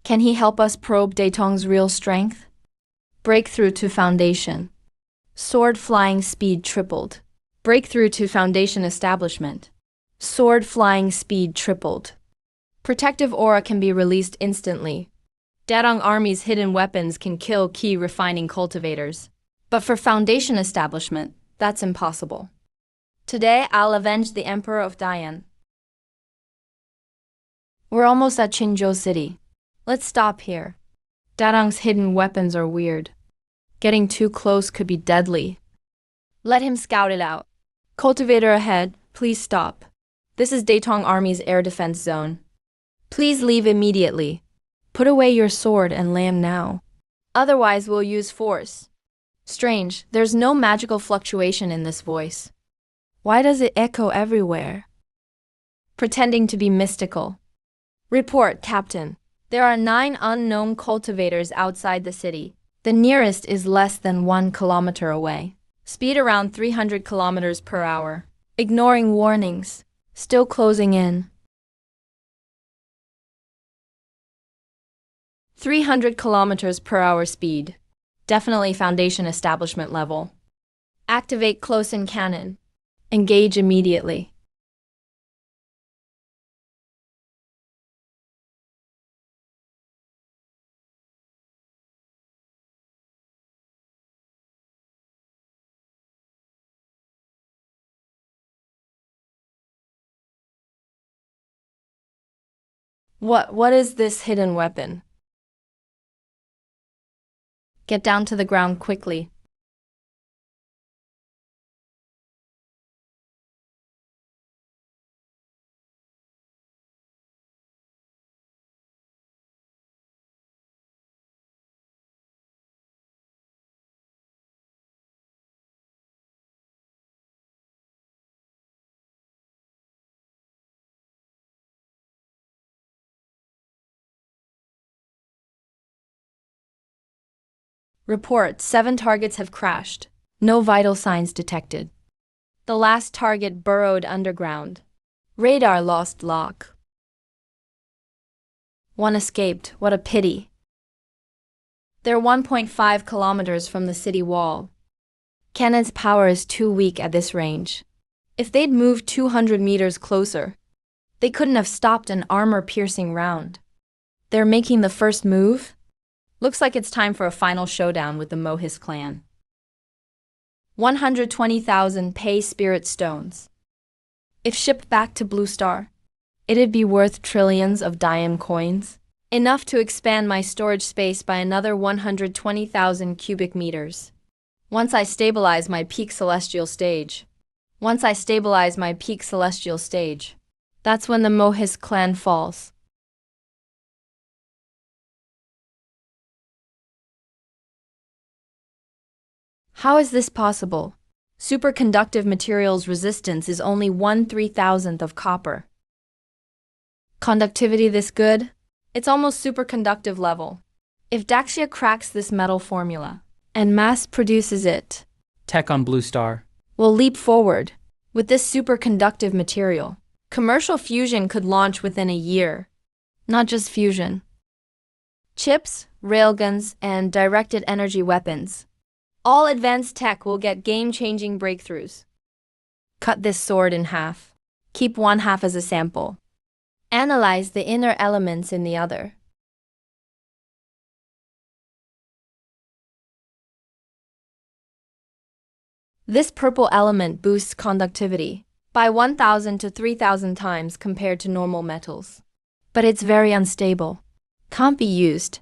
can he help us probe Dayong's real strength? Breakthrough to Foundation. Sword flying speed tripled. Breakthrough to Foundation establishment. Sword flying speed tripled. Protective aura can be released instantly. Dayong Army's hidden weapons can kill key refining cultivators. But for Foundation establishment, that's impossible. Today, I'll avenge the Emperor of Dayong. We're almost at Qingzhou City. Let's stop here. Dayong's hidden weapons are weird. Getting too close could be deadly. Let him scout it out. Cultivator ahead, please stop. This is Dayong Army's air defense zone. Please leave immediately. Put away your sword and land now. Otherwise, we'll use force. Strange, there's no magical fluctuation in this voice. Why does it echo everywhere? Pretending to be mystical. Report, Captain. There are 9 unknown cultivators outside the city. The nearest is less than 1 kilometer away. Speed around 300 kilometers per hour. Ignoring warnings. Still closing in. 300 kilometers per hour speed. Definitely Foundation establishment level. Activate close-in cannon. Engage immediately. What is this hidden weapon? Get down to the ground quickly. Report, 7 targets have crashed. No vital signs detected. The last target burrowed underground. Radar lost lock. One escaped, what a pity. They're 1.5 kilometers from the city wall. Cannon's power is too weak at this range. If they'd moved 200 meters closer, they couldn't have stopped an armor-piercing round. They're making the first move? Looks like it's time for a final showdown with the Mohis clan. 120,000 pay spirit stones. If shipped back to Blue Star, it'd be worth trillions of Dayong coins. Enough to expand my storage space by another 120,000 cubic meters. Once I stabilize my peak celestial stage. That's when the Mohis clan falls. How is this possible? Superconductive materials resistance is only 1/3000th of copper. Conductivity this good? It's almost superconductive level. If Daxia cracks this metal formula and mass produces it, Tech on Blue Star. we'll leap forward. With this superconductive material, commercial fusion could launch within a year. Not just fusion. Chips, railguns, and directed energy weapons. All advanced tech will get game-changing breakthroughs. Cut this sword in half. Keep one half as a sample. Analyze the inner elements in the other. This purple element boosts conductivity by 1,000 to 3,000 times compared to normal metals. But it's very unstable. Can't be used.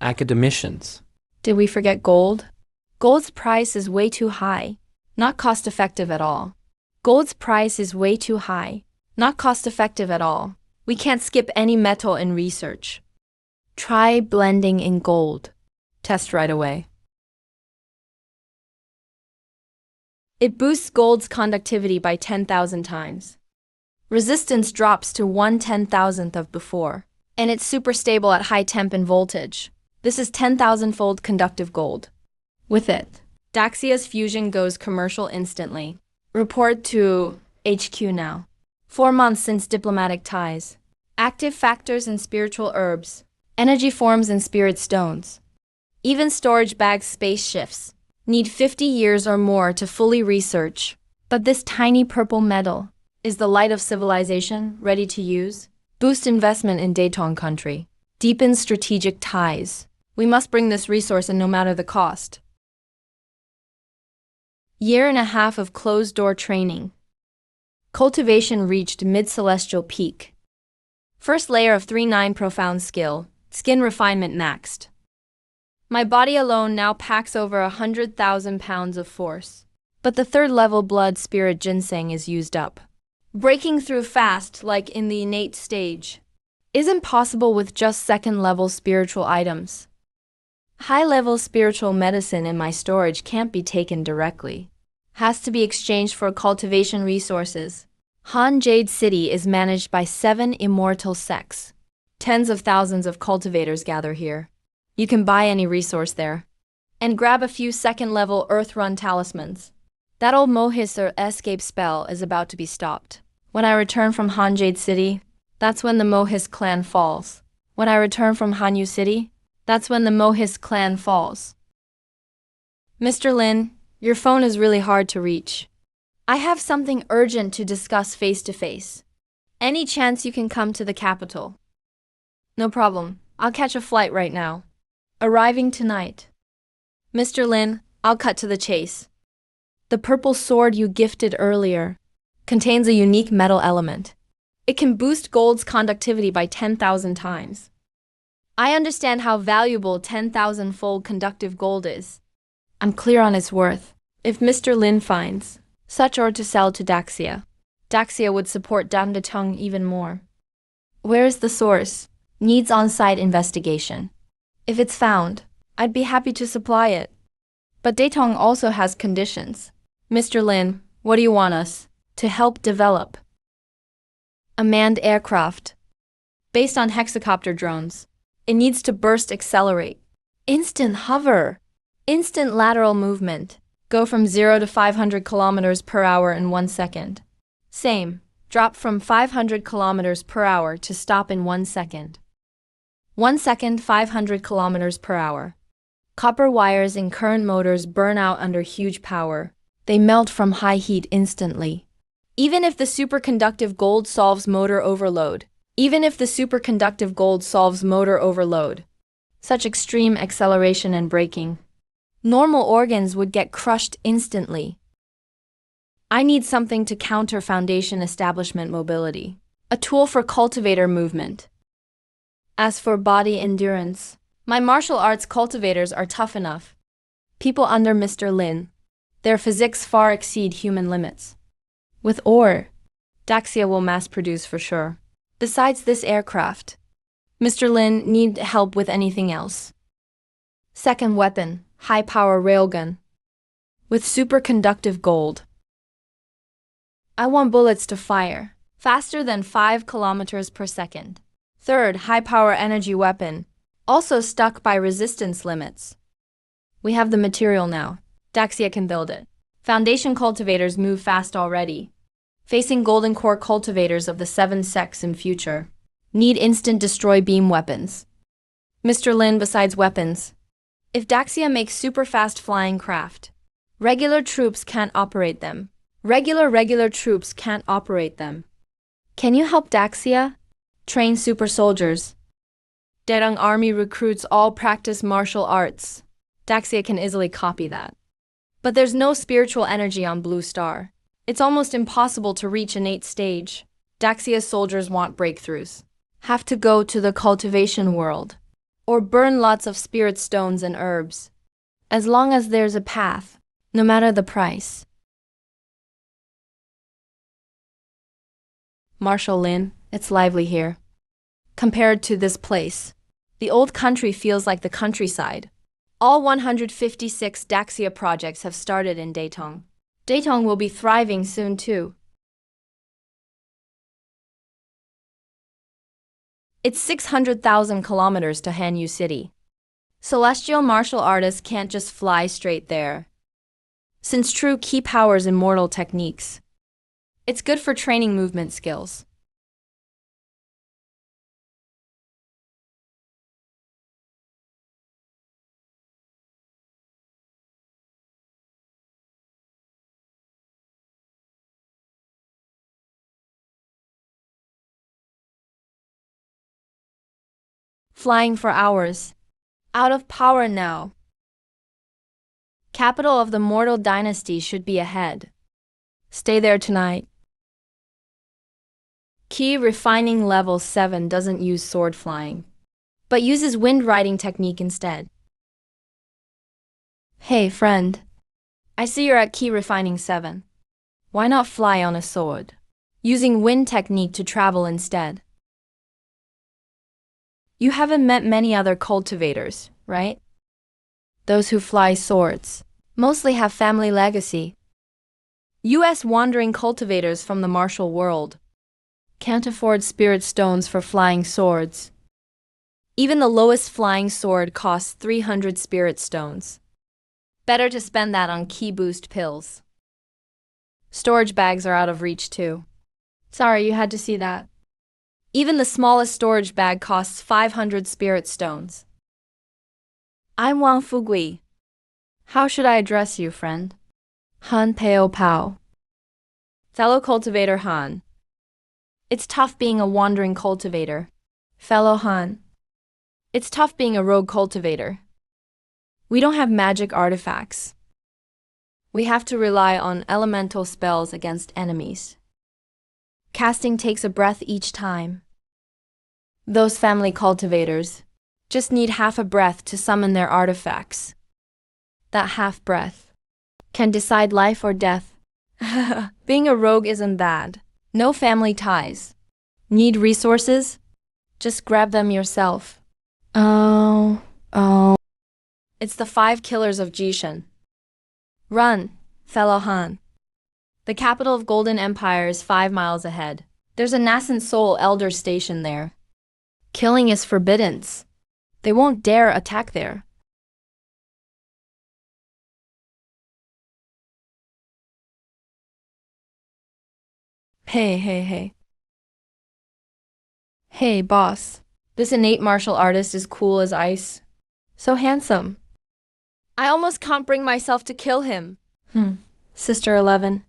Academicians. Did we forget gold? Gold's price is way too high. Not cost-effective at all. We can't skip any metal in research. Try blending in gold. Test right away. It boosts gold's conductivity by 10,000 times. Resistance drops to 1/10,000th of before, and it's super stable at high temp and voltage. This is 10,000-fold conductive gold. With it, Daxia's fusion goes commercial instantly. Report to HQ now. 4 months since diplomatic ties. Active factors and spiritual herbs. Energy forms and spirit stones. Even storage bags space shifts. Need 50 years or more to fully research. But this tiny purple metal is the light of civilization, ready to use. Boost investment in Dayong country. Deepen strategic ties. We must bring this resource in no matter the cost. Year and a half of closed-door training. Cultivation reached mid-celestial peak. First layer of 3-9 profound skill. Skin refinement maxed. My body alone now packs over 100,000 pounds of force. But the third level blood spirit ginseng is used up. Breaking through fast, like in the innate stage, isn't possible with just second level spiritual items. High level spiritual medicine in my storage can't be taken directly. Has to be exchanged for cultivation resources. Han Jade City is managed by 7 immortal sects. Tens of thousands of cultivators gather here. You can buy any resource there. And grab a few second-level Earth-run talismans. That old Mohis or escape spell is about to be stopped. When I return from Han Jade City, that's when the Mohis clan falls. Mr. Lin, your phone is really hard to reach. I have something urgent to discuss face-to-face. Any chance you can come to the capital? No problem. I'll catch a flight right now. Arriving tonight. Mr. Lin, I'll cut to the chase. The purple sword you gifted earlier contains a unique metal element. It can boost gold's conductivity by 10,000 times. I understand how valuable 10,000-fold conductive gold is. I'm clear on its worth. If Mr. Lin finds such ore to sell to Daxia, Daxia would support Dayong even more. Where is the source? Needs on-site investigation. If it's found, I'd be happy to supply it. But Dayong also has conditions. Mr. Lin, what do you want us to help develop? A manned aircraft. Based on hexacopter drones. It needs to burst accelerate. Instant hover. Instant lateral movement. Go from 0 to 500 kilometers per hour in 1 second. Same. Drop from 500 kilometers per hour to stop in 1 second. 1 second, 500 kilometers per hour. Copper wires in current motors burn out under huge power. They melt from high heat instantly. Even if the superconductive gold solves motor overload. Such extreme acceleration and braking. Normal organs would get crushed instantly. I need something to counter foundation establishment mobility. A tool for cultivator movement. As for body endurance, my martial arts cultivators are tough enough. People under Mr. Lin. Their physiques far exceed human limits. With ore, Daxia will mass produce for sure. Besides this aircraft, Mr. Lin need help with anything else. Second weapon, high-power railgun. With superconductive gold. I want bullets to fire faster than 5 kilometers per second. Third, high-power energy weapon. Also stuck by resistance limits. We have the material now. Daxia can build it. Foundation cultivators move fast already. Facing golden core cultivators of the 7 sects in future. Need instant destroy beam weapons. Mr. Lin besides weapons. If Daxia makes super fast flying craft, regular troops can't operate them. Regular troops can't operate them. Can you help Daxia? Train super soldiers. Dayong Army recruits all practice martial arts. Daxia can easily copy that. But there's no spiritual energy on Blue Star. It's almost impossible to reach an 8th stage. Daxia's soldiers want breakthroughs. Have to go to the cultivation world. Or burn lots of spirit stones and herbs. As long as there's a path, no matter the price. Marshal Lin, it's lively here. Compared to this place, the old country feels like the countryside. All 156 Daxia projects have started in Dayong. Dayong will be thriving soon too. It's 600,000 kilometers to Hanyu City. Celestial martial artists can't just fly straight there. Since true key powers immortal techniques. It's good for training movement skills. Flying for hours. Out of power now. Capital of the mortal dynasty should be ahead. Stay there tonight. Key refining level 7 doesn't use sword flying, but uses wind riding technique instead. Hey friend, I see you're at key refining 7. Why not fly on a sword? Using wind technique to travel instead. You haven't met many other cultivators, right? Those who fly swords mostly have family legacy. US wandering cultivators from the martial world can't afford spirit stones for flying swords. Even the lowest flying sword costs 300 spirit stones. Better to spend that on key boost pills. Storage bags are out of reach too. Sorry you had to see that. Even the smallest storage bag costs 500 spirit stones. I'm Wang Fugui. How should I address you, friend? Han Peo Pao. Fellow cultivator Han. It's tough being a wandering cultivator. Fellow Han. It's tough being a rogue cultivator. We don't have magic artifacts. We have to rely on elemental spells against enemies. Casting takes a breath each time. Those family cultivators just need half a breath to summon their artifacts. That half breath can decide life or death. Being a rogue isn't bad. No family ties. Need resources? Just grab them yourself. Oh. It's the 5 killers of Jishan. Run, fellow Han. The capital of Golden Empire is 5 miles ahead. There's a nascent soul elder station there. Killing is forbidden. They won't dare attack there. Hey. Hey, boss. This innate martial artist is cool as ice. So handsome. I almost can't bring myself to kill him. Sister 11.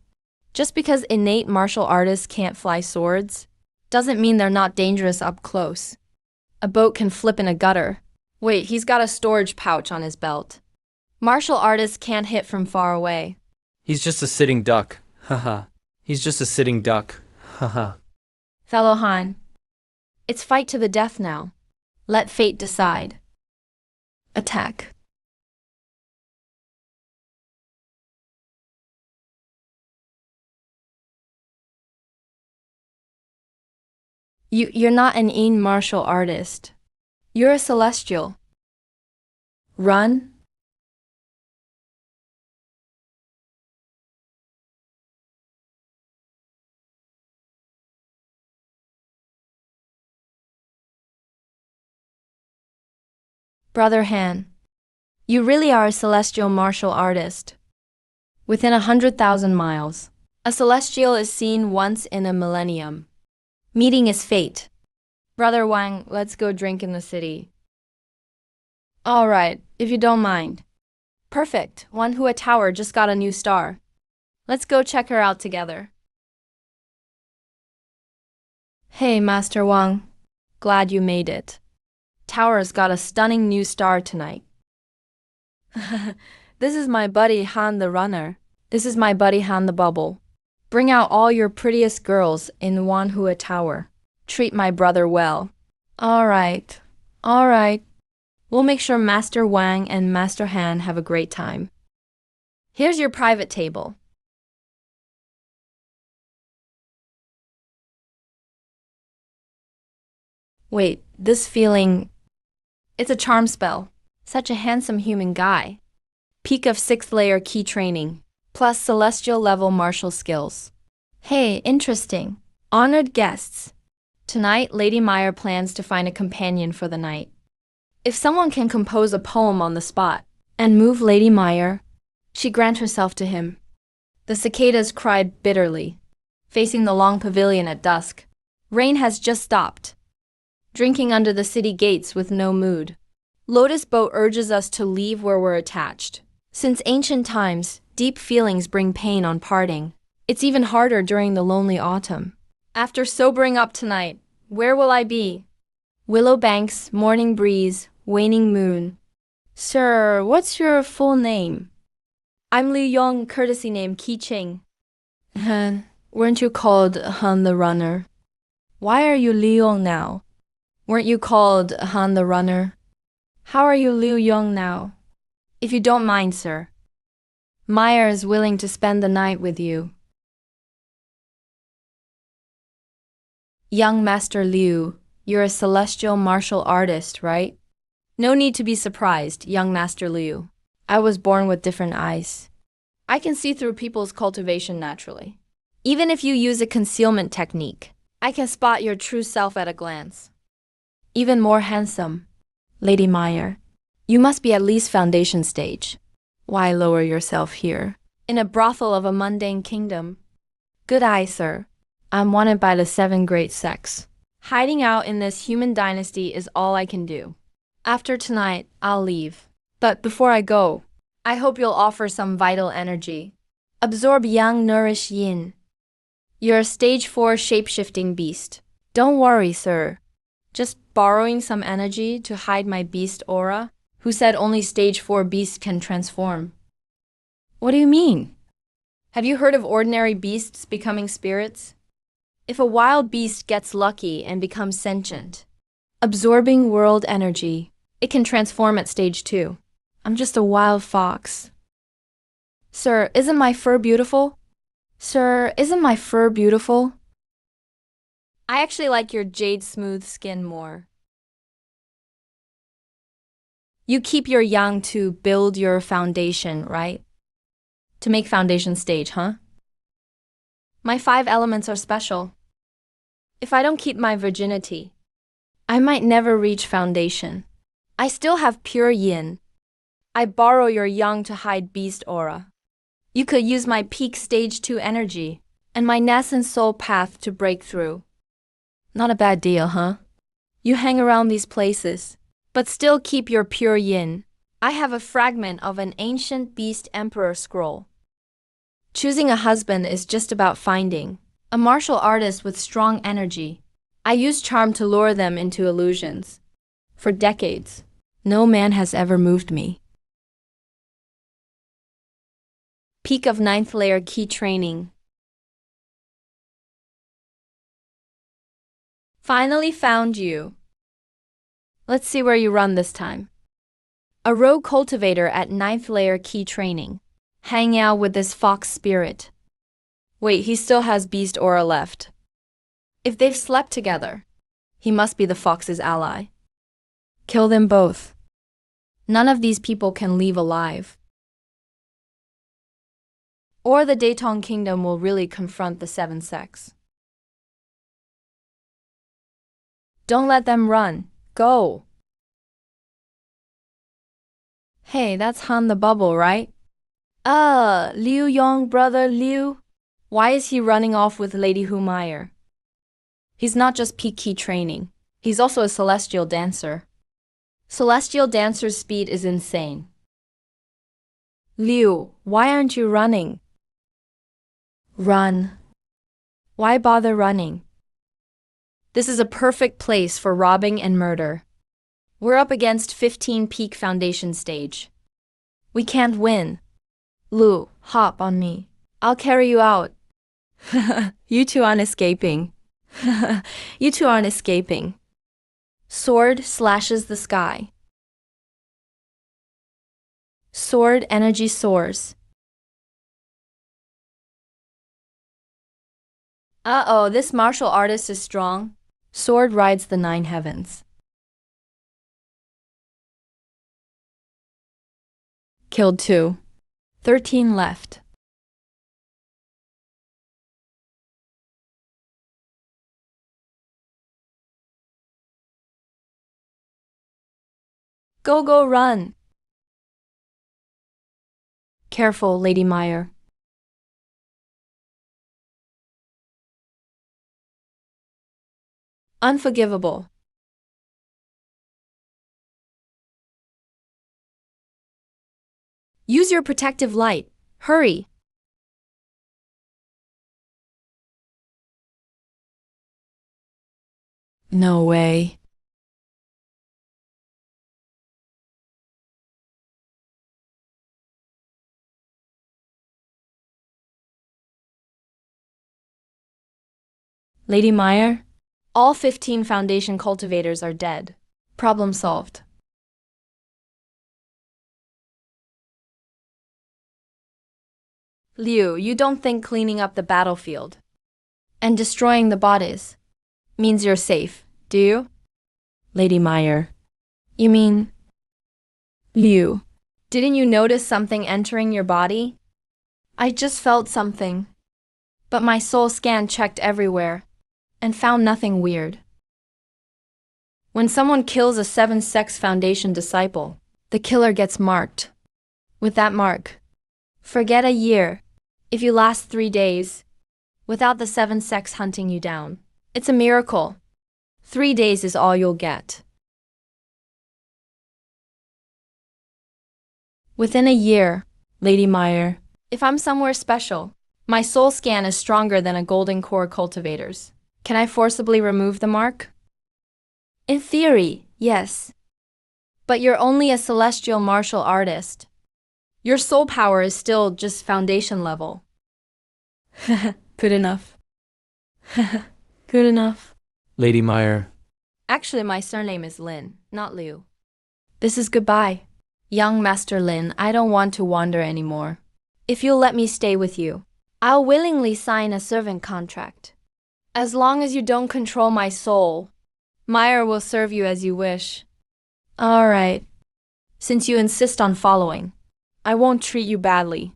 Just because innate martial artists can't fly swords, doesn't mean they're not dangerous up close. A boat can flip in a gutter. Wait, he's got a storage pouch on his belt. Martial artists can't hit from far away. He's just a sitting duck. Haha. He's just a sitting duck. Haha. Fellow Han, it's fight to the death now. Let fate decide. Attack. You're not an martial artist. You're a celestial. Run. Brother Han, you really are a celestial martial artist. Within 100,000 miles, a celestial is seen once in a millennium. Meeting is fate. Brother Wang, let's go drink in the city. All right, if you don't mind. Perfect. Wanhua Tower just got a new star. Let's go check her out together. Hey, Master Wang. Glad you made it. Tower's got a stunning new star tonight. This is my buddy Han the runner. This is my buddy Han the bubble. Bring out all your prettiest girls in Wanhua Tower. Treat my brother well. All right. We'll make sure Master Wang and Master Han have a great time. Here's your private table. Wait, this feeling... It's a charm spell. Such a handsome human guy. Peak of 6th layer key training, plus celestial level martial skills. Hey, interesting. Honored guests. Tonight, Lady Meyer plans to find a companion for the night. If someone can compose a poem on the spot and move Lady Meyer, she grant herself to him. The cicadas cried bitterly, facing the long pavilion at dusk. Rain has just stopped. Drinking under the city gates with no mood. Lotus Boat urges us to leave where we're attached. Since ancient times, deep feelings bring pain on parting. It's even harder during the lonely autumn. After sobering up tonight, where will I be? Willow banks, morning breeze, waning moon. Sir, what's your full name? I'm Liu Yong, courtesy name Qi Qing. Weren't you called Han the Runner? Why are you Liu Yong now? Weren't you called Han the Runner? How are you Liu Yong now? If you don't mind, sir. Meyer is willing to spend the night with you. Young Master Liu, you're a celestial martial artist, right? No need to be surprised, young Master Liu. I was born with different eyes. I can see through people's cultivation naturally. Even if you use a concealment technique, I can spot your true self at a glance. Even more handsome, Lady Meyer. You must be at least foundation stage. Why lower yourself here, in a brothel of a mundane kingdom? Good eye, sir. I'm wanted by the 7 great sects. Hiding out in this human dynasty is all I can do. After tonight, I'll leave. But before I go, I hope you'll offer some vital energy. Absorb yang, nourish yin. You're a stage 4 shape-shifting beast. Don't worry, sir. Just borrowing some energy to hide my beast aura? Who said only stage 4 beasts can transform? What do you mean? Have you heard of ordinary beasts becoming spirits? If a wild beast gets lucky and becomes sentient, absorbing world energy, it can transform at stage 2. I'm just a wild fox. Sir, isn't my fur beautiful? Sir, isn't my fur beautiful? I actually like your jade smooth skin more. You keep your yang to build your foundation, right? To make foundation stage, huh? My 5 elements are special. If I don't keep my virginity, I might never reach foundation. I still have pure yin. I borrow your yang to hide beast aura. You could use my peak stage 2 energy. and my nascent soul path to break through. Not a bad deal, huh? You hang around these places, but still keep your pure yin. I have a fragment of an ancient beast emperor scroll. Choosing a husband is just about finding a martial artist with strong energy. I use charm to lure them into illusions. For decades, no man has ever moved me. Peak of 9th layer key training. Finally found you. Let's see where you run this time. A rogue cultivator at 9th layer key training. Hang out with this fox spirit. Wait, he still has beast aura left. If they've slept together, he must be the fox's ally. Kill them both. None of these people can leave alive. Or the Dayong kingdom will really confront the seven sects. Don't let them run. Go! Hey, that's Han the Bubble, right? Liu Yong brother Liu. Why is he running off with Lady Humayr? He's not just peak key training. He's also a celestial dancer. Celestial dancer's speed is insane. Liu, why aren't you running? Run. Why bother running? This is a perfect place for robbing and murder. We're up against 15 peak foundation stage. We can't win. Liu, hop on me. I'll carry you out. You two aren't escaping. You two aren't escaping. Sword slashes the sky. Sword energy soars. Uh-oh, this martial artist is strong. Sword rides the 9 heavens. Killed 2. 13 left. Go, go, run! Careful, Lady Meyer. Unforgivable. Use your protective light. Hurry! No way. Lady Meyer? All 15 Foundation cultivators are dead. Problem solved. Liu, you don't think cleaning up the battlefield and destroying the bodies means you're safe, do you? Lady Meyer. You mean... Liu, didn't you notice something entering your body? I just felt something, but my soul scan checked everywhere and found nothing weird. When someone kills a 7 Sex Foundation disciple, the killer gets marked. With that mark, forget a year if you last 3 days without the 7 Sex hunting you down. It's a miracle. 3 days is all you'll get. Within a year, Lady Meyer, if I'm somewhere special, my soul scan is stronger than a golden core cultivator's. Can I forcibly remove the mark? In theory, yes. But you're only a celestial martial artist. Your soul power is still just foundation level. Good enough. Good enough. Lady Meyer. Actually, my surname is Lin, not Liu. This is goodbye. Young Master Lin, I don't want to wander anymore. If you'll let me stay with you, I'll willingly sign a servant contract. As long as you don't control my soul, Meyer will serve you as you wish. All right. Since you insist on following, I won't treat you badly.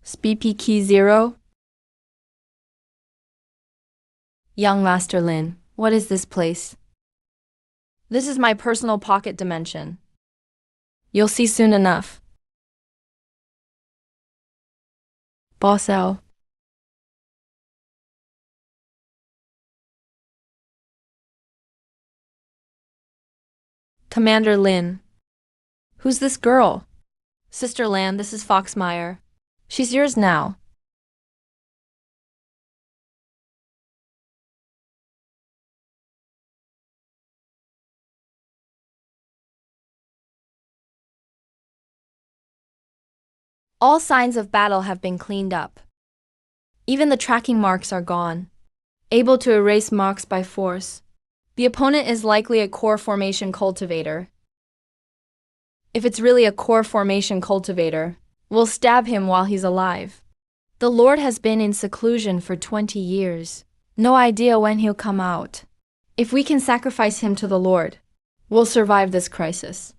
BP key 0. Young Master Lin, what is this place? This is my personal pocket dimension. You'll see soon enough. Boss L. Commander Lin. Who's this girl? Sister Lan, this is Foxmeyer. She's yours now. All signs of battle have been cleaned up. Even the tracking marks are gone. Able to erase marks by force. The opponent is likely a core formation cultivator. If it's really a core formation cultivator, we'll stab him while he's alive. The Lord has been in seclusion for 20 years. No idea when he'll come out. If we can sacrifice him to the Lord, we'll survive this crisis.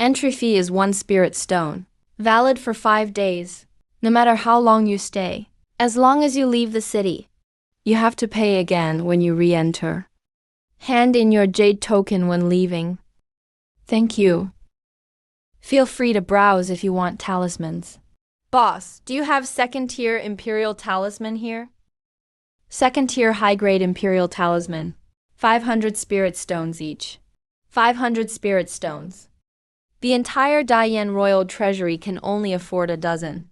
Entry fee is 1 spirit stone, valid for 5 days, no matter how long you stay. As long as you leave the city, you have to pay again when you re-enter. Hand in your jade token when leaving. Thank you. Feel free to browse if you want talismans. Boss, do you have second-tier Imperial Talisman here? Second-tier high-grade Imperial Talisman. 500 spirit stones each. 500 spirit stones. The entire Dayong Royal Treasury can only afford a dozen.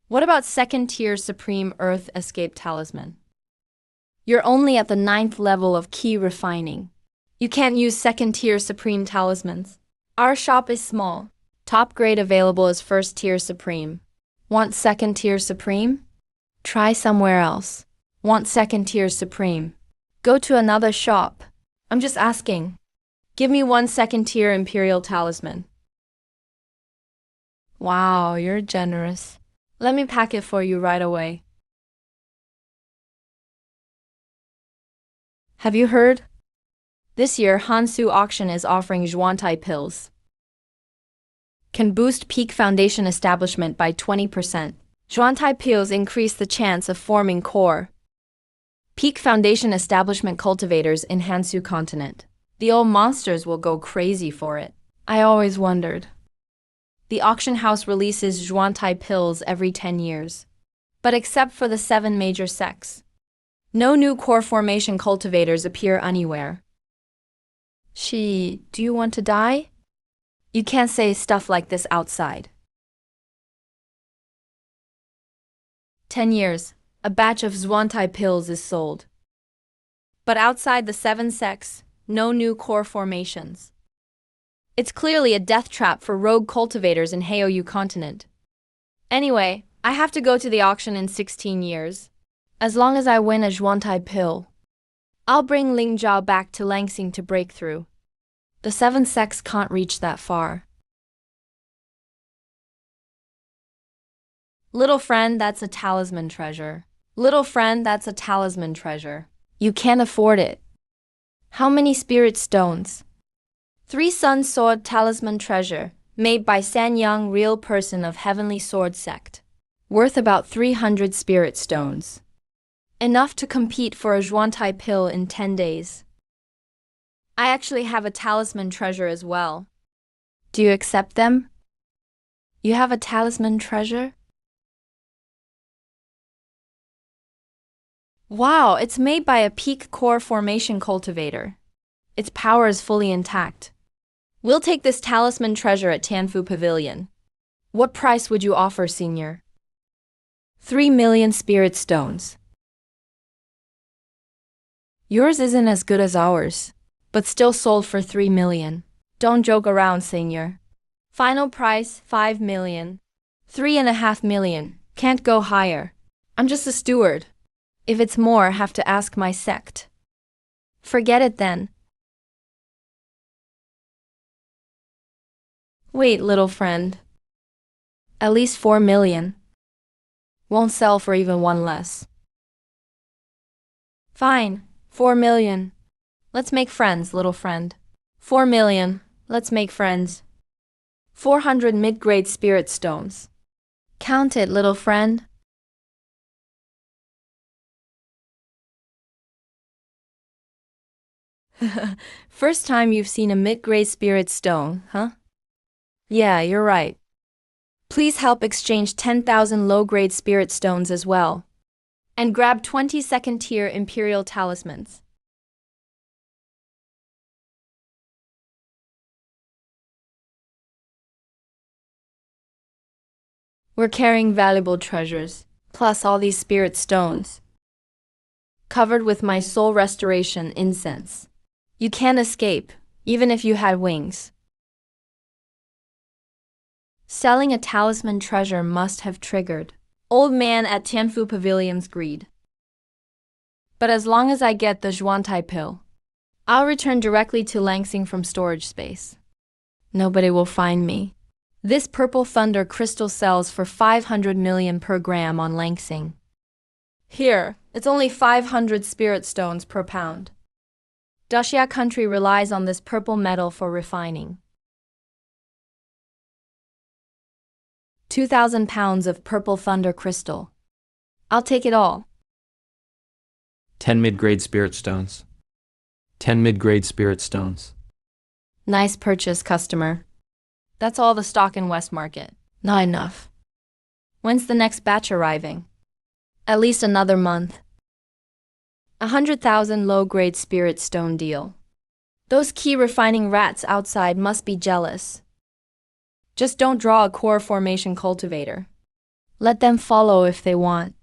What about second-tier Supreme Earth Escape Talisman? You're only at the 9th level of key refining. You can't use second-tier Supreme Talismans. Our shop is small. Top grade available is first-tier Supreme. Want second-tier Supreme? Try somewhere else. Want second-tier Supreme? Go to another shop. I'm just asking. Give me 1 second-tier Imperial Talisman. Wow, you're generous. Let me pack it for you right away. Have you heard? This year, Hansu Auction is offering Zhuantai pills. Can boost peak foundation establishment by 20%. Zhuantai pills increase the chance of forming core. Peak foundation establishment cultivators in Hansu continent. The old monsters will go crazy for it. I always wondered. The auction house releases Zhuantai pills every 10 years. But except for the 7 major sects, no new core formation cultivators appear anywhere. Do you want to die? You can't say stuff like this outside. 10 years, a batch of Zhuantai pills is sold. But outside the 7 sects, no new core formations. It's clearly a death trap for rogue cultivators in Heoyu continent. Anyway, I have to go to the auction in 16 years. As long as I win a Zhuantai pill, I'll bring Ling Zhao back to Langsing to break through. The 7 sects can't reach that far. Little friend, that's a talisman treasure. Little friend, that's a talisman treasure. You can't afford it. How many spirit stones? 3 Sun Sword Talisman Treasure, made by Sanyang, real person of Heavenly Sword Sect. Worth about 300 spirit stones. Enough to compete for a Zhuantai pill in 10 days. I actually have a talisman treasure as well. Do you accept them? You have a talisman treasure? Wow, it's made by a peak core formation cultivator. Its power is fully intact. We'll take this talisman treasure at Tianfu Pavilion. What price would you offer, senior? 3 million spirit stones. Yours isn't as good as ours, but still sold for 3 million. Don't joke around, senior. Final price, 5 million. 3.5 million. Can't go higher. I'm just a steward. If it's more, have to ask my sect. Forget it then. Wait, little friend. At least 4 million. Won't sell for even 1 less. Fine, 4 million. Let's make friends, little friend. 4 million. Let's make friends. 400 mid-grade spirit stones. Count it, little friend. First time you've seen a mid-grade spirit stone, huh? Yeah, you're right. Please help exchange 10,000 low-grade spirit stones as well. And grab 20 second-tier imperial talismans. We're carrying valuable treasures, plus all these spirit stones, covered with my soul restoration incense. You can't escape, even if you had wings. Selling a talisman treasure must have triggered Old Man at Tianfu Pavilion's greed. But as long as I get the Zhuantai pill, I'll return directly to Langsing from storage space. Nobody will find me. This purple thunder crystal sells for 500 million per gram on Langsing. Here, it's only 500 spirit stones per pound. Daxia country relies on this purple metal for refining. 2,000 pounds of purple thunder crystal. I'll take it all. 10 mid-grade spirit stones. 10 mid-grade spirit stones. Nice purchase, customer. That's all the stock in West Market. Not enough. When's the next batch arriving? At least another month. 100,000 low-grade spirit stone deal. Those key refining rats outside must be jealous. Just don't draw a core formation cultivator. Let them follow if they want.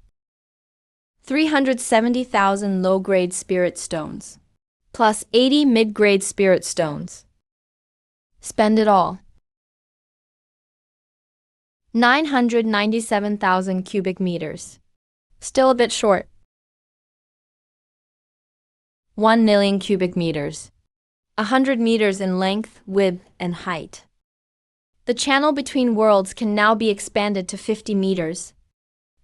370,000 low-grade spirit stones, plus 80 mid-grade spirit stones. Spend it all. 997,000 cubic meters. Still a bit short. 1 million cubic meters. 100 meters in length, width, and height. The channel between worlds can now be expanded to 50 meters.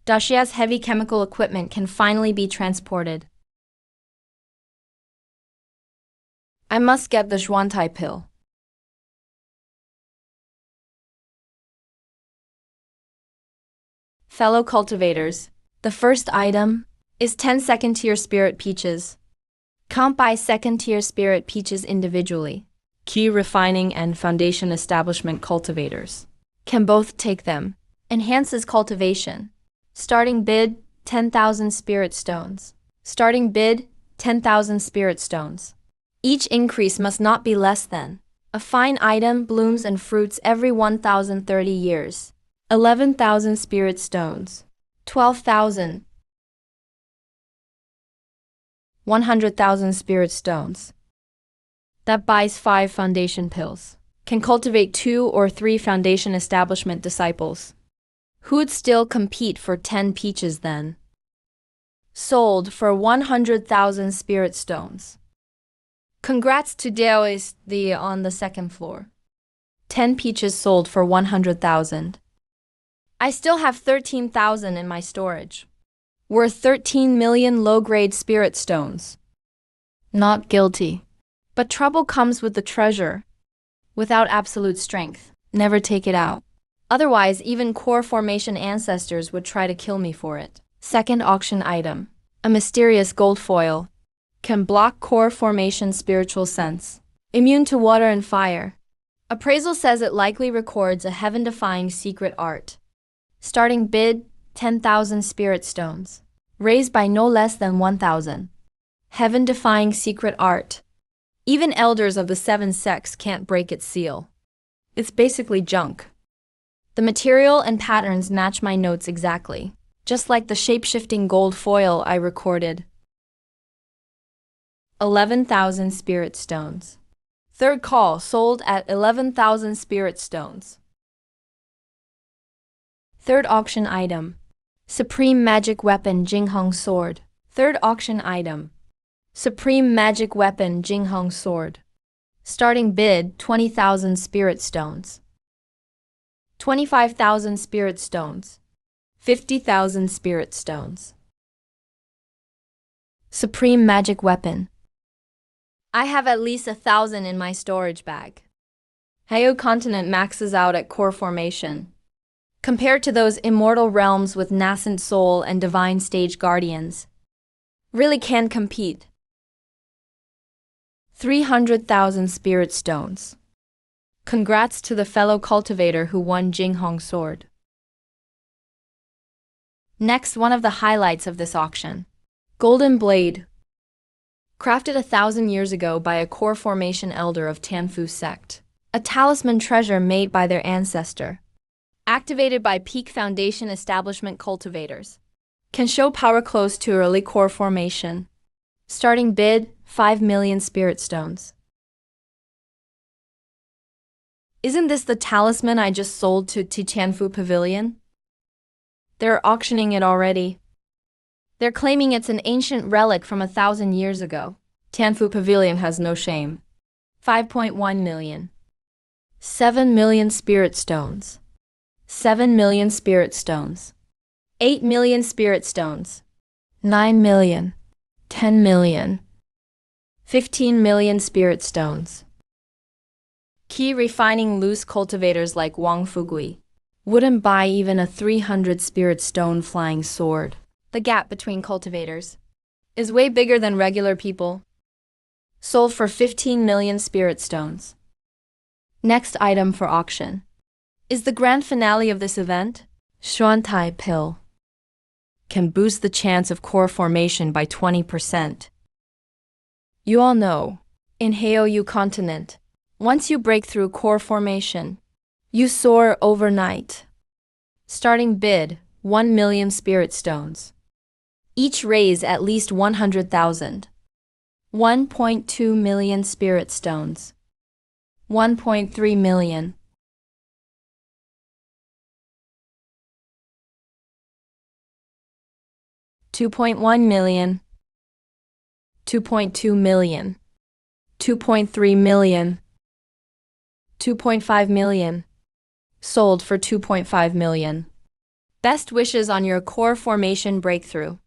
Daxia's heavy chemical equipment can finally be transported. I must get the Zhuantai pill. Fellow cultivators, the first item is 10 second-tier spirit peaches. Count by second-tier spirit peaches individually. Key refining and foundation establishment cultivators can both take them. Enhances cultivation. Starting bid, 10,000 spirit stones. Starting bid, 10,000 spirit stones. Each increase must not be less than. A fine item blooms and fruits every 1,030 years. 11,000 spirit stones. 12,000. 100,000 spirit stones. That buys 5 foundation pills. Can cultivate 2 or 3 foundation establishment disciples. Who'd still compete for 10 peaches then? Sold for 100,000 spirit stones. Congrats to Dayong Army on the second floor. 10 peaches sold for 100,000. I still have 13,000 in my storage. Worth 13 million low-grade spirit stones. Not guilty. But trouble comes with the treasure. Without absolute strength, never take it out. Otherwise, even core formation ancestors would try to kill me for it. Second auction item. A mysterious gold foil. Can block core formation spiritual sense. Immune to water and fire. Appraisal says it likely records a heaven-defying secret art. Starting bid, 10,000 spirit stones. Raised by no less than 1,000. Heaven-defying secret art. Even elders of the 7 sects can't break its seal. It's basically junk. The material and patterns match my notes exactly, just like the shape-shifting gold foil I recorded. 11,000 spirit stones. Third call sold at 11,000 spirit stones. Third auction item. Supreme Magic Weapon Jingheng Sword. Third auction item. Supreme Magic Weapon Jingheng Sword. Starting bid, 20,000 spirit stones. 25,000 spirit stones. 50,000 spirit stones. Supreme Magic Weapon. I have at least 1,000 in my storage bag. Hayo continent maxes out at core formation. Compared to those immortal realms with nascent soul and divine stage guardians. Really can compete. 300,000 spirit stones. Congrats to the fellow cultivator who won Jinghong's sword. Next, one of the highlights of this auction. Golden Blade. Crafted 1,000 years ago by a core formation elder of Tianfu sect. A talisman treasure made by their ancestor. Activated by Peak Foundation Establishment cultivators. Can show power close to early core formation. Starting bid, 5 million spirit stones. Isn't this the talisman I just sold to Tianfu Pavilion? They're auctioning it already. They're claiming it's an ancient relic from 1,000 years ago. Tianfu Pavilion has no shame. 5.1 million. 7 million spirit stones. 7 million spirit stones. 8 million spirit stones. 9 million. 10 million. 15 million spirit stones. Key refining loose cultivators like Wang Fugui wouldn't buy even a 300 spirit stone flying sword. The gap between cultivators is way bigger than regular people. Sold for 15 million spirit stones. Next item for auction is the grand finale of this event. Xuantai pill can boost the chance of core formation by 20%. You all know, in Heoyu continent, once you break through core formation, you soar overnight. Starting bid, 1 million spirit stones. Each raise at least 100,000. 1.2 million spirit stones. 1.3 million. 2.1 million. 2.2 million. 2.3 million. 2.5 million. Sold for 2.5 million. Best wishes on your core formation breakthrough.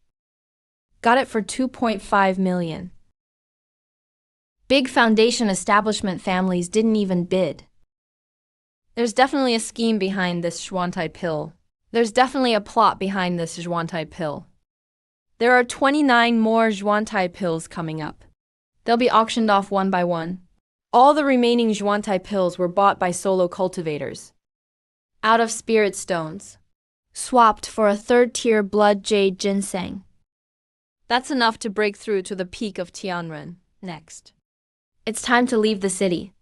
Got it for 2.5 million. Big foundation establishment families didn't even bid. There's definitely a scheme behind this Xuantai pill. There's definitely a plot behind this Xuantai pill. There are 29 more Xuantai pills coming up. They'll be auctioned off one by one. All the remaining Xuantai pills were bought by solo cultivators. Out of spirit stones. Swapped for a third-tier blood jade ginseng. That's enough to break through to the peak of Tianren. Next. It's time to leave the city.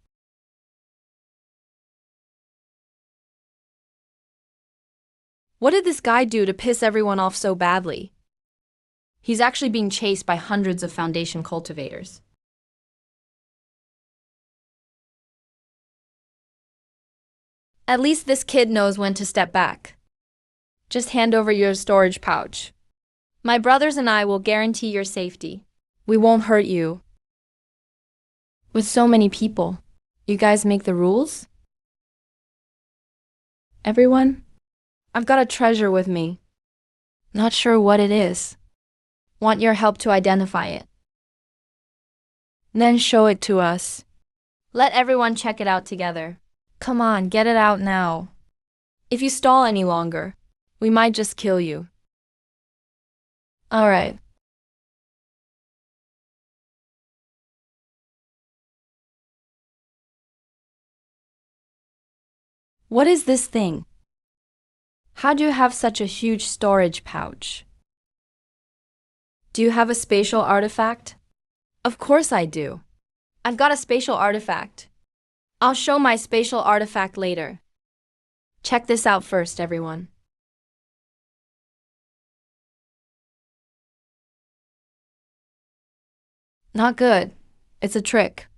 What did this guy do to piss everyone off so badly? He's actually being chased by hundreds of Foundation cultivators. At least this kid knows when to step back. Just hand over your storage pouch. My brothers and I will guarantee your safety. We won't hurt you. With so many people, you guys make the rules? Everyone? I've got a treasure with me. Not sure what it is. Want your help to identify it. Then show it to us. Let everyone check it out together. Come on, get it out now. If you stall any longer, we might just kill you. All right. What is this thing? How do you have such a huge storage pouch? Do you have a spatial artifact? Of course I do. I've got a spatial artifact. I'll show my spatial artifact later. Check this out first, everyone. Not good. It's a trick.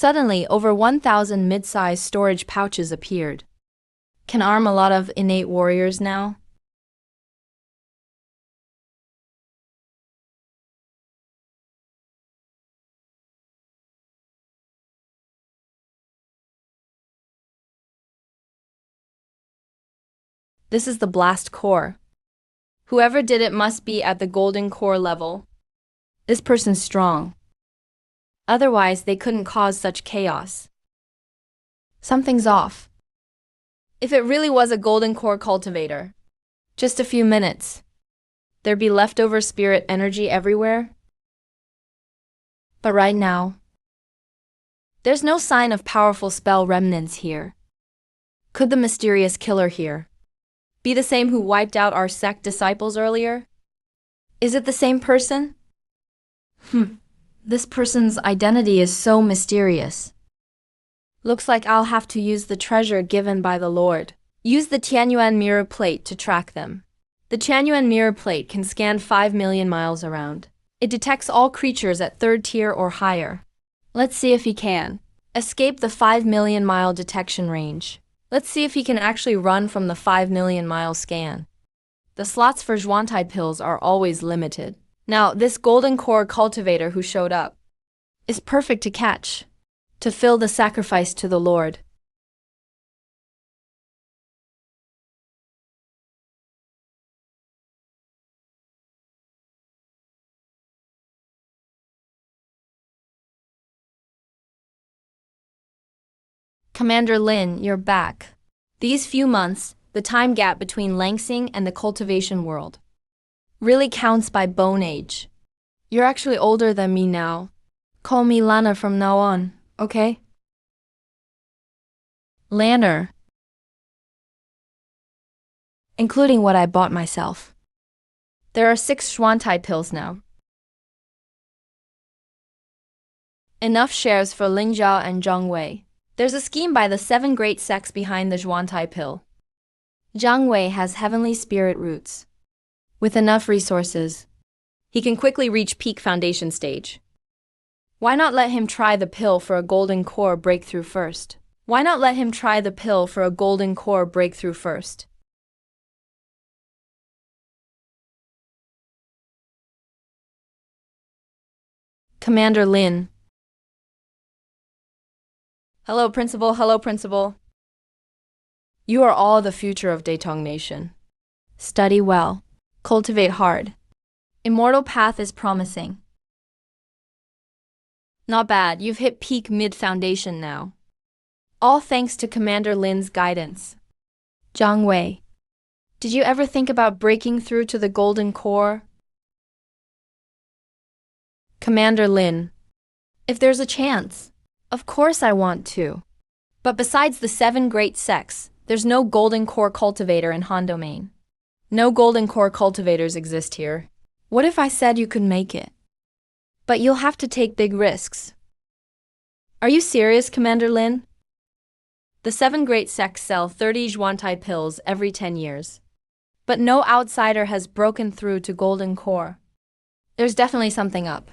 Suddenly, over 1,000 mid-sized storage pouches appeared. Can arm a lot of innate warriors now? This is the blast core. Whoever did it must be at the golden core level. This person's strong. Otherwise, they couldn't cause such chaos. Something's off. If it really was a golden core cultivator, just a few minutes, there'd be leftover spirit energy everywhere. But right now, there's no sign of powerful spell remnants here. Could the mysterious killer here be the same who wiped out our sect disciples earlier? Is it the same person? This person's identity is so mysterious. Looks like I'll have to use the treasure given by the Lord. Use the Tianyuan mirror plate to track them. The Tianyuan mirror plate can scan 5 million miles around. It detects all creatures at 3rd tier or higher. Let's see if he can escape the 5 million mile detection range. Let's see if he can actually run from the 5 million mile scan. The slots for Zhuantai pills are always limited. Now, this golden core cultivator who showed up is perfect to catch, to fill the sacrifice to the Lord. Commander Lin, you're back. These few months, the time gap between Langsing and the cultivation world, really counts by bone age. You're actually older than me now. Call me Lana from now on, okay? Lanner. Including what I bought myself. There are 6 Zhuantai pills now. Enough shares for Lin Zhao and Zhang Wei. There's a scheme by the 7 great sects behind the Zhuantai pill. Zhang Wei has heavenly spirit roots. With enough resources, he can quickly reach peak foundation stage. Why not let him try the pill for a golden core breakthrough first? Why not let him try the pill for a golden core breakthrough first? Commander Lin. Hello, Principal. Hello, Principal. You are all the future of Dayong Nation. Study well. Cultivate hard. Immortal path is promising. Not bad, you've hit peak mid-foundation now. All thanks to Commander Lin's guidance. Zhang Wei, did you ever think about breaking through to the golden core? Commander Lin, if there's a chance, of course I want to. But besides the 7 great sects, there's no golden core cultivator in Han Domain. No golden core cultivators exist here. What if I said you could make it? But you'll have to take big risks. Are you serious, Commander Lin? The 7 great sects sell 30 Zhuantai pills every 10 years. But no outsider has broken through to golden core. There's definitely something up.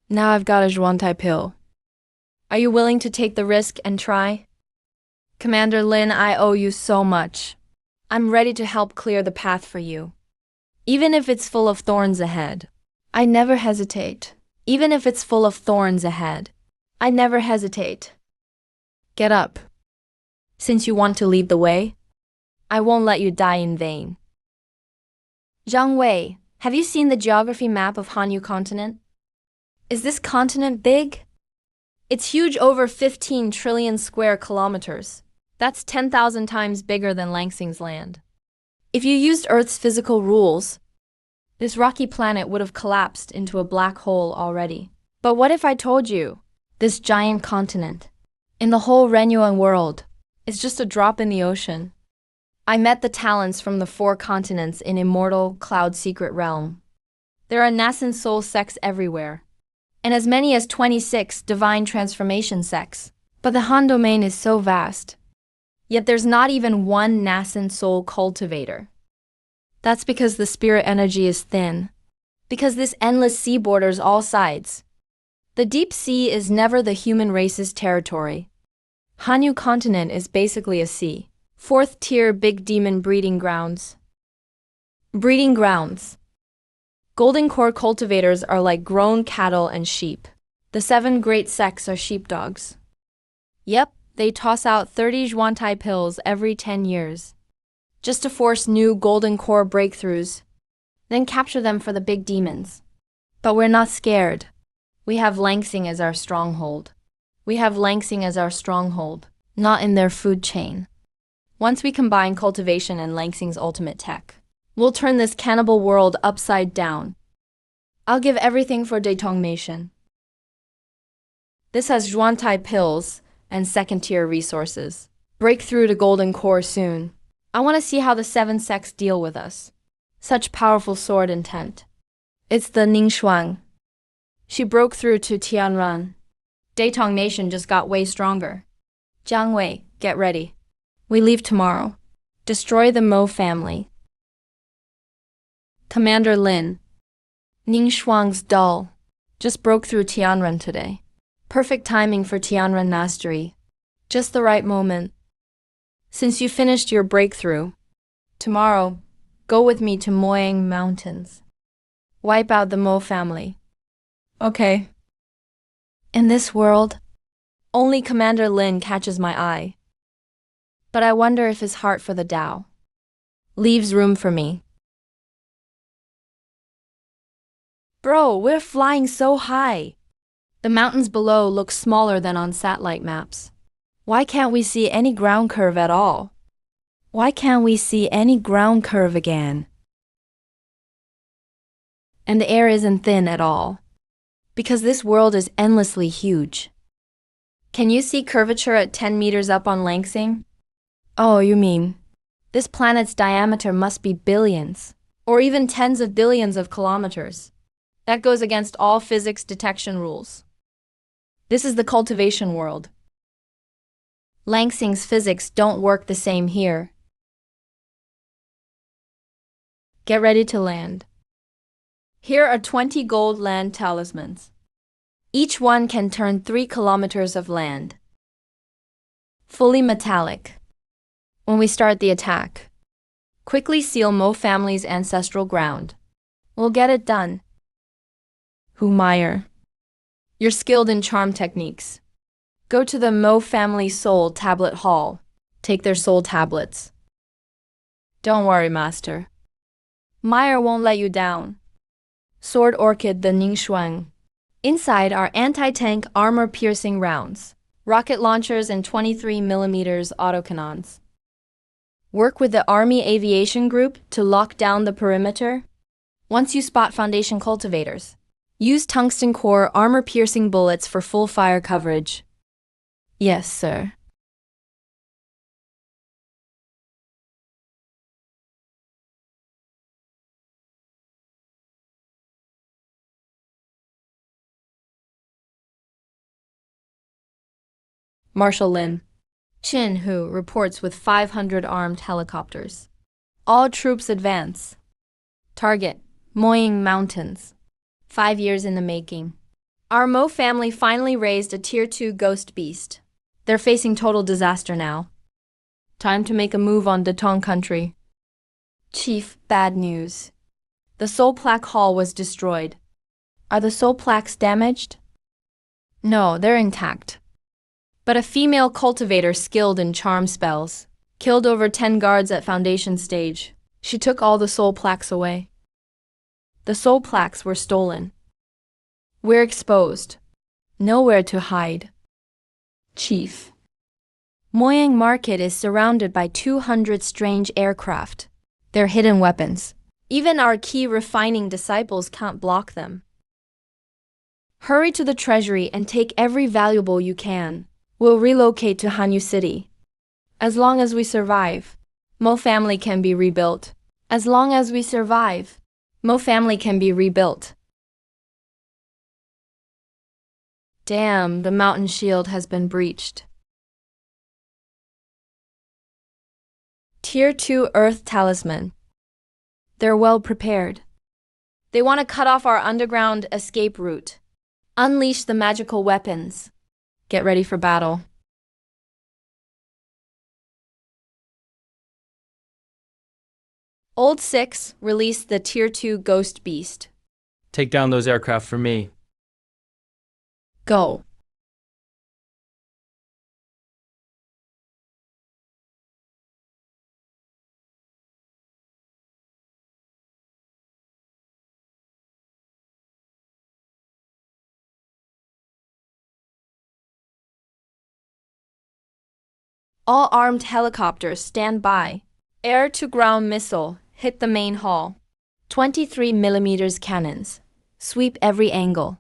Now I've got a Zhuantai pill. Are you willing to take the risk and try? Commander Lin, I owe you so much. I'm ready to help clear the path for you. Even if it's full of thorns ahead. I never hesitate. Even if it's full of thorns ahead. I never hesitate. Get up. Since you want to lead the way, I won't let you die in vain. Zhang Wei, have you seen the geography map of Hanyu continent? Is this continent big? It's huge, over 15 trillion square kilometers. That's 10,000 times bigger than Langsing's land. If you used Earth's physical rules, this rocky planet would have collapsed into a black hole already. But what if I told you, this giant continent, in the whole Renyuan world, is just a drop in the ocean? I met the talents from the 4 continents in Immortal Cloud Secret Realm. There are nascent soul sects everywhere, and as many as 26 divine transformation sects. But the Han domain is so vast. Yet there's not even one nascent soul cultivator. That's because the spirit energy is thin. Because this endless sea borders all sides. The deep sea is never the human race's territory. Hanyu continent is basically a sea. Fourth tier big demon breeding grounds. Breeding grounds. Golden core cultivators are like grown cattle and sheep. The 7 great sects are sheepdogs. Yep, they toss out 30 Zhuantai pills every 10 years. Just to force new golden core breakthroughs, then capture them for the big demons. But we're not scared. We have Langsing as our stronghold. Not in their food chain. Once we combine cultivation and Langsing's ultimate tech, we'll turn this cannibal world upside down. I'll give everything for Dayong. This has Zhuantai pills and second-tier resources. Break through to golden core soon. I want to see how the 7 sects deal with us. Such powerful sword intent. It's the Ningxuang. She broke through to Tianran. Dayong Nation just got way stronger. Jiang Wei, get ready. We leave tomorrow. Destroy the Mo family. Commander Lin. Ningxuang's dull. Just broke through Tianran today. Perfect timing for Tianran mastery. Just the right moment. Since you finished your breakthrough, tomorrow, go with me to Moyang Mountains. Wipe out the Mo family. Okay. In this world, only Commander Lin catches my eye. But I wonder if his heart for the Tao leaves room for me. Bro, we're flying so high. The mountains below look smaller than on satellite maps. Why can't we see any ground curve at all? Again? And the air isn't thin at all. Because this world is endlessly huge. Can you see curvature at 10 meters up on Langsing? Oh, you mean, this planet's diameter must be billions, or even tens of billions of kilometers. That goes against all physics detection rules. This is the cultivation world. Langsing's physics don't work the same here. Get ready to land. Here are 20 gold land talismans. Each one can turn 3 kilometers of land. Fully metallic. When we start the attack, quickly seal Mo family's ancestral ground. We'll get it done. Meyer, you're skilled in charm techniques. Go to the Mo family soul tablet hall. Take their soul tablets. Don't worry, master. Meyer won't let you down. Sword Orchid the Ningxuang. Inside are anti-tank armor-piercing rounds, rocket launchers and 23mm autocannons. Work with the Army Aviation Group to lock down the perimeter. Once you spot Foundation cultivators, use tungsten core armor-piercing bullets for full fire coverage. Yes, sir. Marshal Lin. Chin Hu reports with 500 armed helicopters. All troops advance. Target, Moyang Mountains. 5 years in the making. Our Mo family finally raised a Tier 2 ghost beast. They're facing total disaster now. Time to make a move on Datong country. Chief, bad news. The soul plaque hall was destroyed. Are the soul plaques damaged? No, they're intact. But a female cultivator skilled in charm spells killed over 10 guards at Foundation stage. She took all the soul plaques away. The soul plaques were stolen. We're exposed. Nowhere to hide. Chief. Moyang Market is surrounded by 200 strange aircraft. They're hidden weapons. Even our key refining disciples can't block them. Hurry to the treasury and take every valuable you can. We'll relocate to Hanyu City. As long as we survive, Mo family can be rebuilt. Damn, the mountain shield has been breached. Tier 2 Earth Talisman. They're well prepared. They want to cut off our underground escape route. Unleash the magical weapons. Get ready for battle. Old 6, release the Tier 2 Ghost Beast. Take down those aircraft for me. Go. All armed helicopters stand by. Air-to-ground missile, hit the main hall. 23mm cannons. Sweep every angle.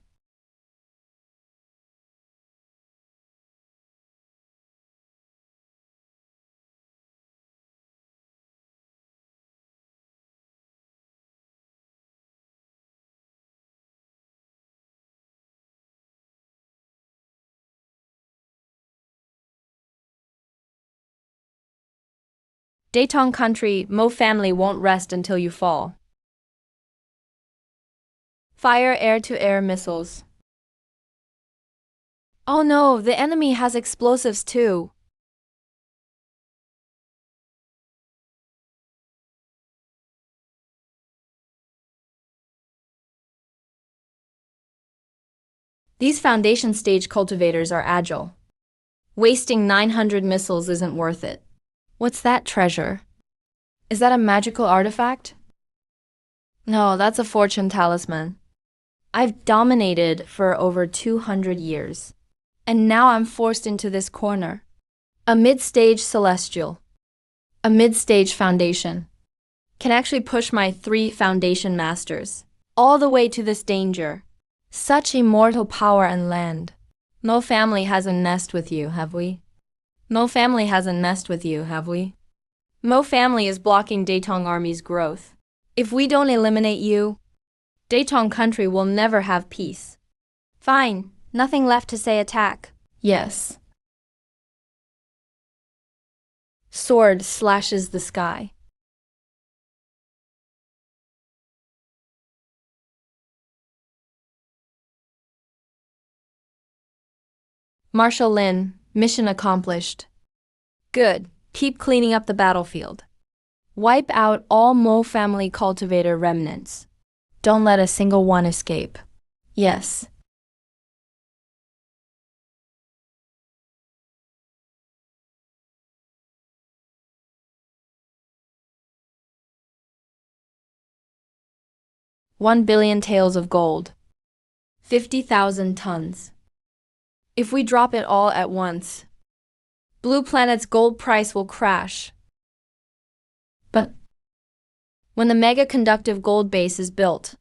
Dayong country, Mo family won't rest until you fall. Fire air-to-air missiles. Oh no, the enemy has explosives too. These foundation stage cultivators are agile. Wasting 900 missiles isn't worth it. What's that treasure? Is that a magical artifact? No, that's a fortune talisman. I've dominated for over 200 years. And now I'm forced into this corner. A mid-stage celestial. A mid-stage foundation. Can actually push my 3 foundation masters all the way to this danger. Such immortal power and land. No family hasn't messed with you, have we? No family hasn't messed with you, have we? Mo family is blocking Dayong Army's growth. If we don't eliminate you, Dayong country will never have peace. Fine, nothing left to say attack. Yes. Sword slashes the sky. Marshal Lin, mission accomplished. Good, keep cleaning up the battlefield. Wipe out all Mo family cultivator remnants. Don't let a single one escape. Yes. $1 billion taels of gold. 50,000 tons. If we drop it all at once, Blue Planet's gold price will crash. But when the mega-conductive gold base is built,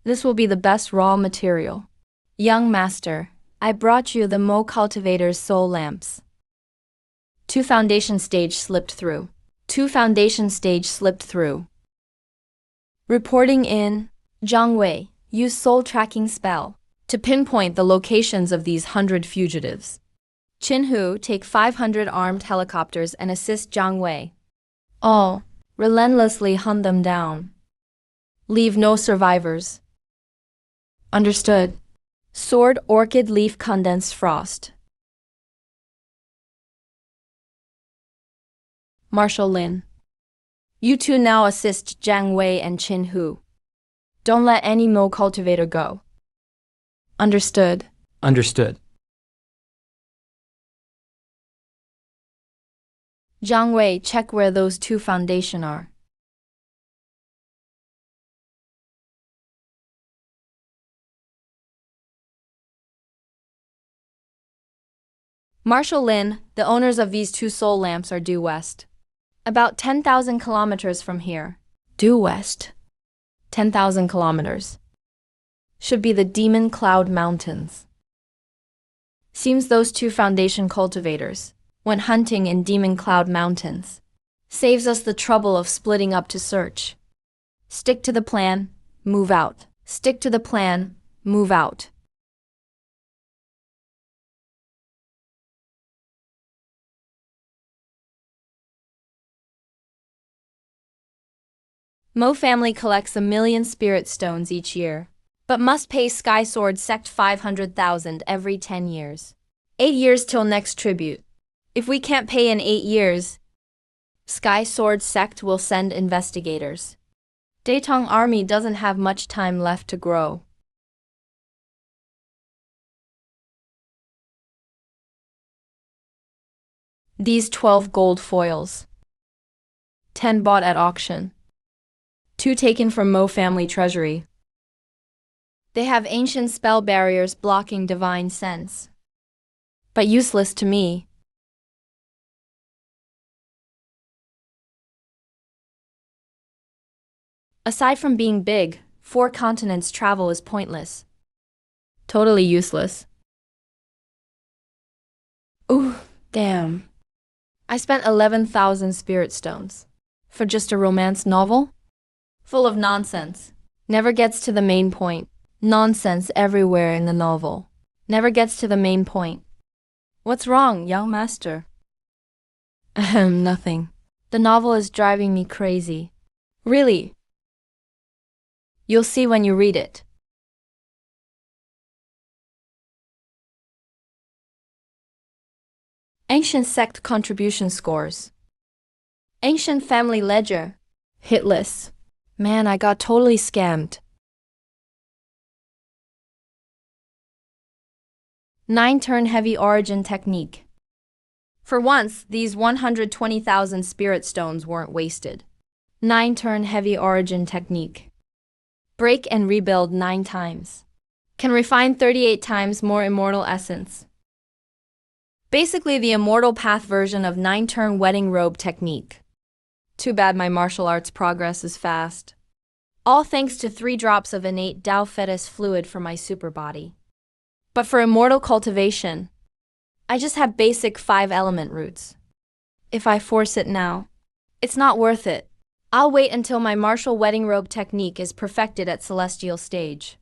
this will be the best raw material. Young master, I brought you the Mo cultivator's soul lamps. 2 foundation stage slipped through. 2 foundation stage slipped through. Reporting in, Zhang Wei, use soul tracking spell to pinpoint the locations of these 100 fugitives. Qin Hu, take 500 armed helicopters and assist Zhang Wei. Oh, relentlessly hunt them down. Leave no survivors. Understood. Sword orchid leaf condensed frost. Marshal Lin. You two now assist Zhang Wei and Qin Hu. Don't let any Mo cultivator go. Understood. Understood. Zhang Wei, check where those 2 foundation are. Marshal Lin, the owners of these 2 soul lamps are due west. About 10,000 kilometers from here. Due west. 10,000 kilometers. Should be the Demon Cloud Mountains. Seems those 2 foundation cultivators went hunting in Demon Cloud Mountains. Saves us the trouble of splitting up to search. Stick to the plan, move out. Stick to the plan, move out. Mo family collects 1 million spirit stones each year. but must pay Sky Sword sect 500,000 every 10 years. 8 years till next tribute. If we can't pay in 8 years, Sky Sword sect will send investigators. Dayong Army doesn't have much time left to grow. These 12 gold foils. 10 bought at auction. 2 taken from Mo family treasury. They have ancient spell barriers blocking divine sense. But useless to me. Aside from being big, 4 continents travel is pointless. Totally useless. Ooh, damn. I spent 11,000 spirit stones. For just a romance novel? Full of nonsense. Never gets to the main point. Nonsense everywhere in the novel. Never gets to the main point. What's wrong, young master? Ahem, nothing. The novel is driving me crazy. Really? You'll see when you read it. Ancient sect contribution scores. Ancient family ledger. Hitless. Man, I got totally scammed. 9-turn heavy origin technique. For once, these 120,000 spirit stones weren't wasted. 9-turn heavy origin technique. Break and rebuild 9 times. Can refine 38 times more immortal essence. Basically the immortal path version of 9-turn wedding robe technique. Too bad my martial arts progress is fast. All thanks to 3 drops of innate Tao fetus fluid for my super body. But for immortal cultivation, I just have basic 5-element roots. If I force it now, it's not worth it. I'll wait until my martial wedding robe technique is perfected at celestial stage.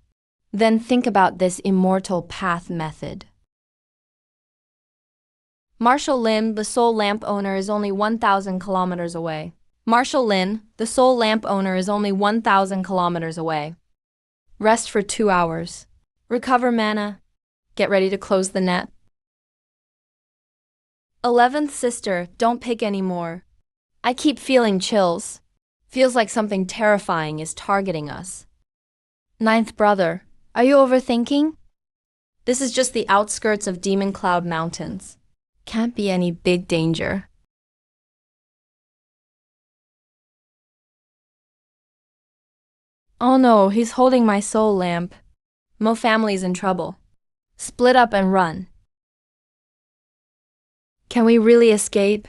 Then think about this immortal path method. Marshall Lin, the soul lamp owner, is only 1,000 kilometers away. Marshall Lin, the soul lamp owner, is only 1,000 kilometers away. Rest for 2 hours. Recover mana. Get ready to close the net. 11th sister, don't pick anymore. I keep feeling chills. Feels like something terrifying is targeting us. 9th brother, are you overthinking? This is just the outskirts of Demon Cloud Mountains. Can't be any big danger. Oh no, he's holding my soul lamp. Mo family's in trouble. Split up and run. Can we really escape?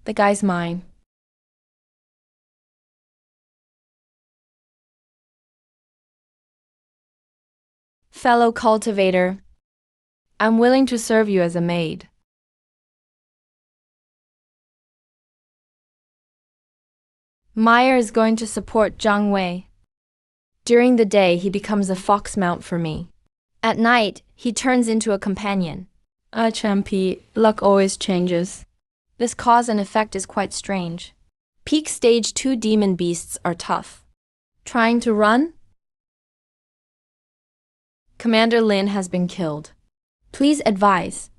The guy's mine. Fellow cultivator, I'm willing to serve you as a maid. Meyer is going to support Zhang Wei. During the day, he becomes a fox mount for me. At night, he turns into a companion. Champi, luck always changes. This cause and effect is quite strange. Peak stage 2 demon beasts are tough. Trying to run? Commander Lin has been killed. Please advise.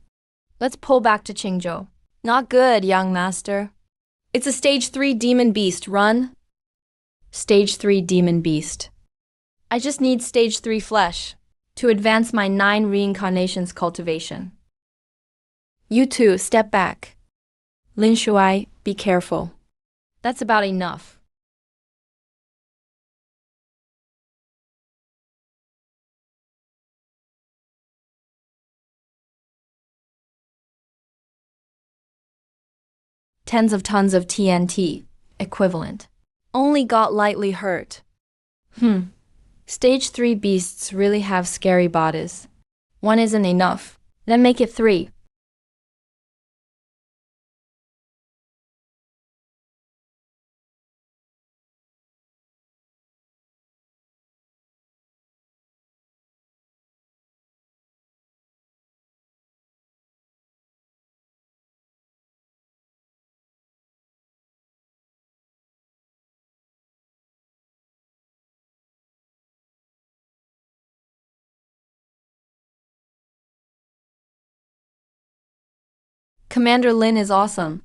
Let's pull back to Qingzhou. Not good, young master. It's a stage 3 demon beast. Run. Stage 3 demon beast. I just need stage 3 flesh to advance my 9 reincarnations cultivation. You two, step back. Lin Shuai, be careful. That's about enough. Tens of tons of TNT, equivalent. Only got lightly hurt. Stage 3 beasts really have scary bodies. 1 isn't enough. Then make it 3. Commander Lin is awesome.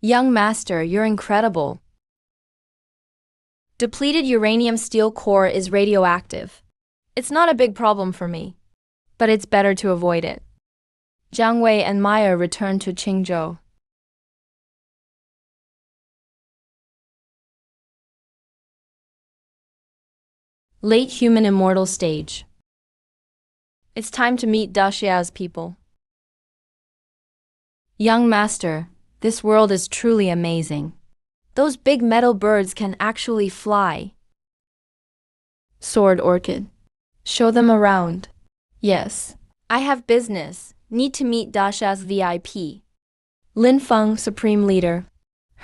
Young Master, you're incredible. Depleted uranium steel core is radioactive. It's not a big problem for me, but it's better to avoid it. Jiang Wei and Meyer return to Qingzhou. Late human immortal stage. It's time to meet Daxia's people. Young Master, this world is truly amazing. Those big metal birds can actually fly. Sword Orchid. Show them around. Yes. I have business. Need to meet Daxia's VIP. Lin Feng, Supreme Leader.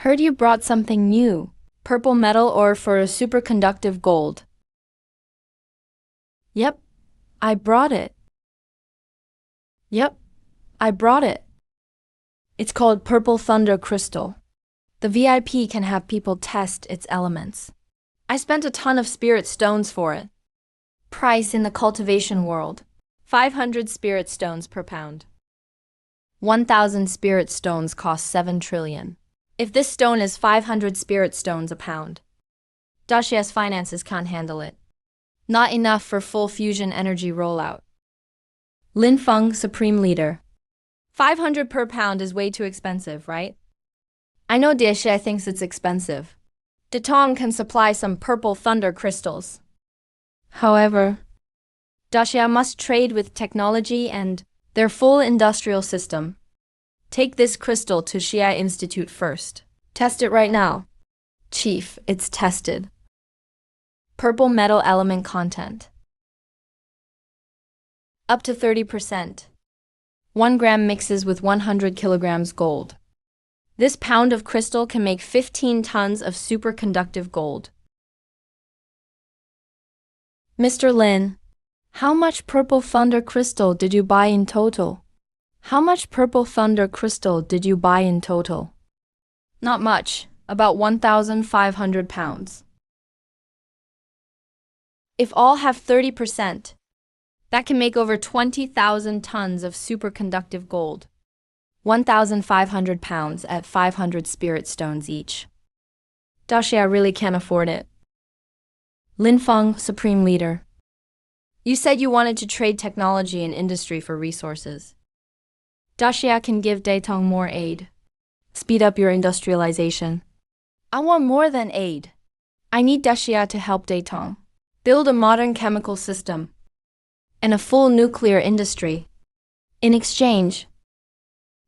Heard you brought something new. Purple metal or for a superconductive gold? Yep. I brought it. Yep. I brought it. It's called Purple Thunder Crystal. The VIP can have people test its elements. I spent a ton of spirit stones for it. Price in the cultivation world: 500 spirit stones per pound. 1,000 spirit stones cost 7 trillion. If this stone is 500 spirit stones a pound, Daxia's finances can't handle it. Not enough for full fusion energy rollout. Lin Feng, Supreme Leader. 500 per pound is way too expensive, right? I know Daxia thinks it's expensive. Datong can supply some purple thunder crystals. However, Daxia must trade with technology and their full industrial system. Take this crystal to Xia Institute first. Test it right now. Chief, it's tested. Purple metal element content. Up to 30%. 1 gram mixes with 100 kilograms gold. This pound of crystal can make 15 tons of superconductive gold. Mr. Lin, how much purple thunder crystal did you buy in total? How much purple thunder crystal did you buy in total? Not much, about 1,500 pounds. If all have 30%, that can make over 20,000 tons of superconductive gold. 1,500 pounds at 500 spirit stones each. Daxia really can't afford it. Lin Feng, Supreme Leader. You said you wanted to trade technology and industry for resources. Daxia can give Dayong more aid. Speed up your industrialization. I want more than aid. I need Daxia to help Dayong build a modern chemical system and a full nuclear industry. In exchange,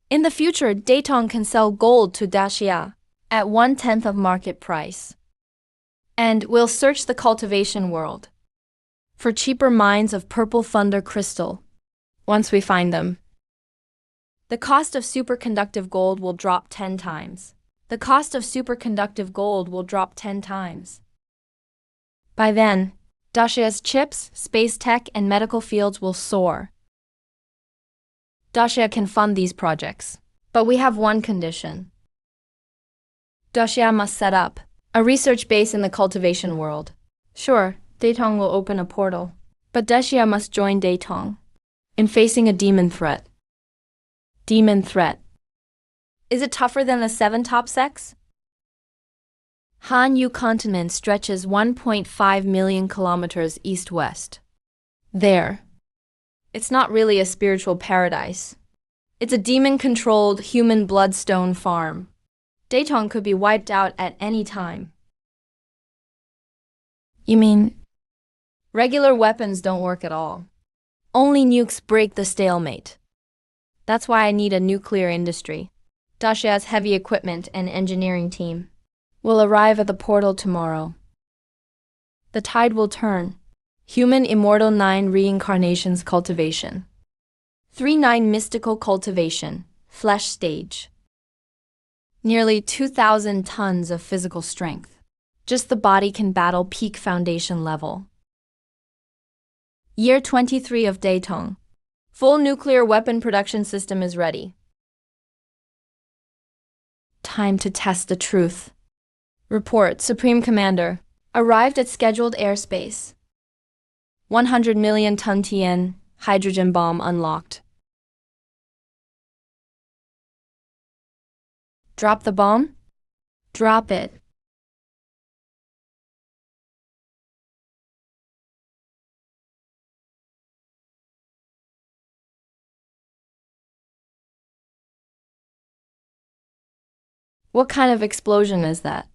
in the future, Dayong can sell gold to Daxia at 1/10 of market price. And we'll search the cultivation world for cheaper mines of purple thunder crystal. Once we find them, the cost of superconductive gold will drop 10 times. The cost of superconductive gold will drop 10 times. By then, Daxia's chips, space tech, and medical fields will soar. Daxia can fund these projects, but we have one condition. Daxia must set up a research base in the cultivation world. Sure, Dayong will open a portal, but Daxia must join Dayong in facing a demon threat. Demon threat. Is it tougher than the 7 top sects? Han Yu continent stretches 1.5 million kilometers east-west. There. It's not really a spiritual paradise. It's a demon-controlled human bloodstone farm. Dayong could be wiped out at any time. You mean regular weapons don't work at all? Only nukes break the stalemate. That's why I need a nuclear industry. Daxia's heavy equipment and engineering team will arrive at the portal tomorrow. The tide will turn. Human Immortal 9 Reincarnations Cultivation. 3-9 Mystical Cultivation, Flesh Stage. Nearly 2,000 tons of physical strength. Just the body can battle peak foundation level. Year 23 of Dayong. Full nuclear weapon production system is ready. Time to test the truth. Report, Supreme Commander. Arrived at scheduled airspace. 100 million ton TN, hydrogen bomb unlocked. Drop the bomb? Drop it. What kind of explosion is that?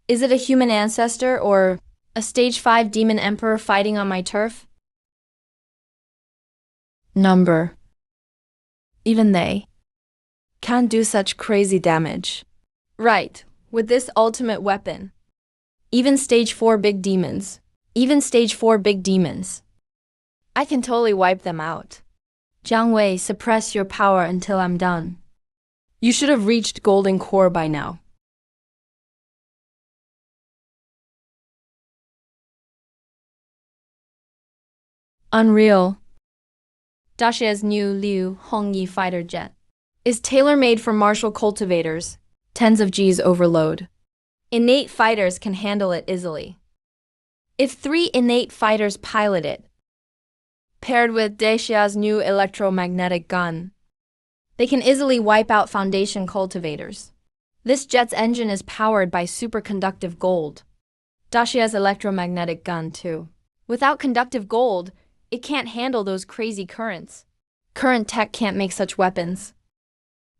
Is it a human ancestor or a stage 5 demon emperor fighting on my turf? Number. Even they can't do such crazy damage. Right, with this ultimate weapon. Even stage 4 big demons. Even stage 4 big demons. I can totally wipe them out. Jiang Wei, suppress your power until I'm done. You should have reached golden core by now. Unreal. Dacia's new Liu Hongyi fighter jet is tailor-made for martial cultivators, tens of G's overload. Innate fighters can handle it easily. If 3 innate fighters pilot it, paired with Dacia's new electromagnetic gun, they can easily wipe out Foundation cultivators. This jet's engine is powered by superconductive gold. Dacia's electromagnetic gun, too. Without conductive gold, it can't handle those crazy currents. Current tech can't make such weapons.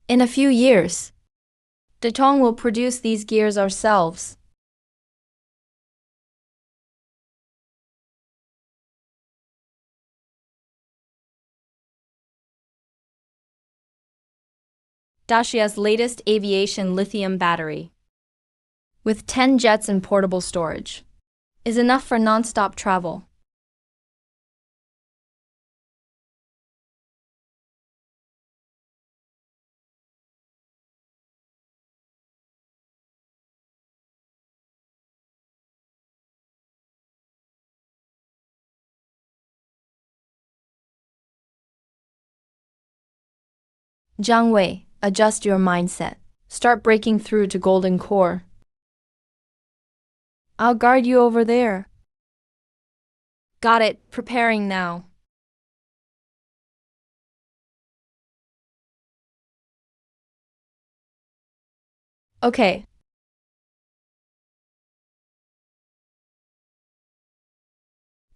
In a few years, Dayong will produce these gears ourselves. Dacia's latest aviation lithium battery, with 10 jets and portable storage, is enough for non-stop travel. Jiang Wei, adjust your mindset. Start breaking through to golden core. I'll guard you over there. Got it, preparing now. Okay.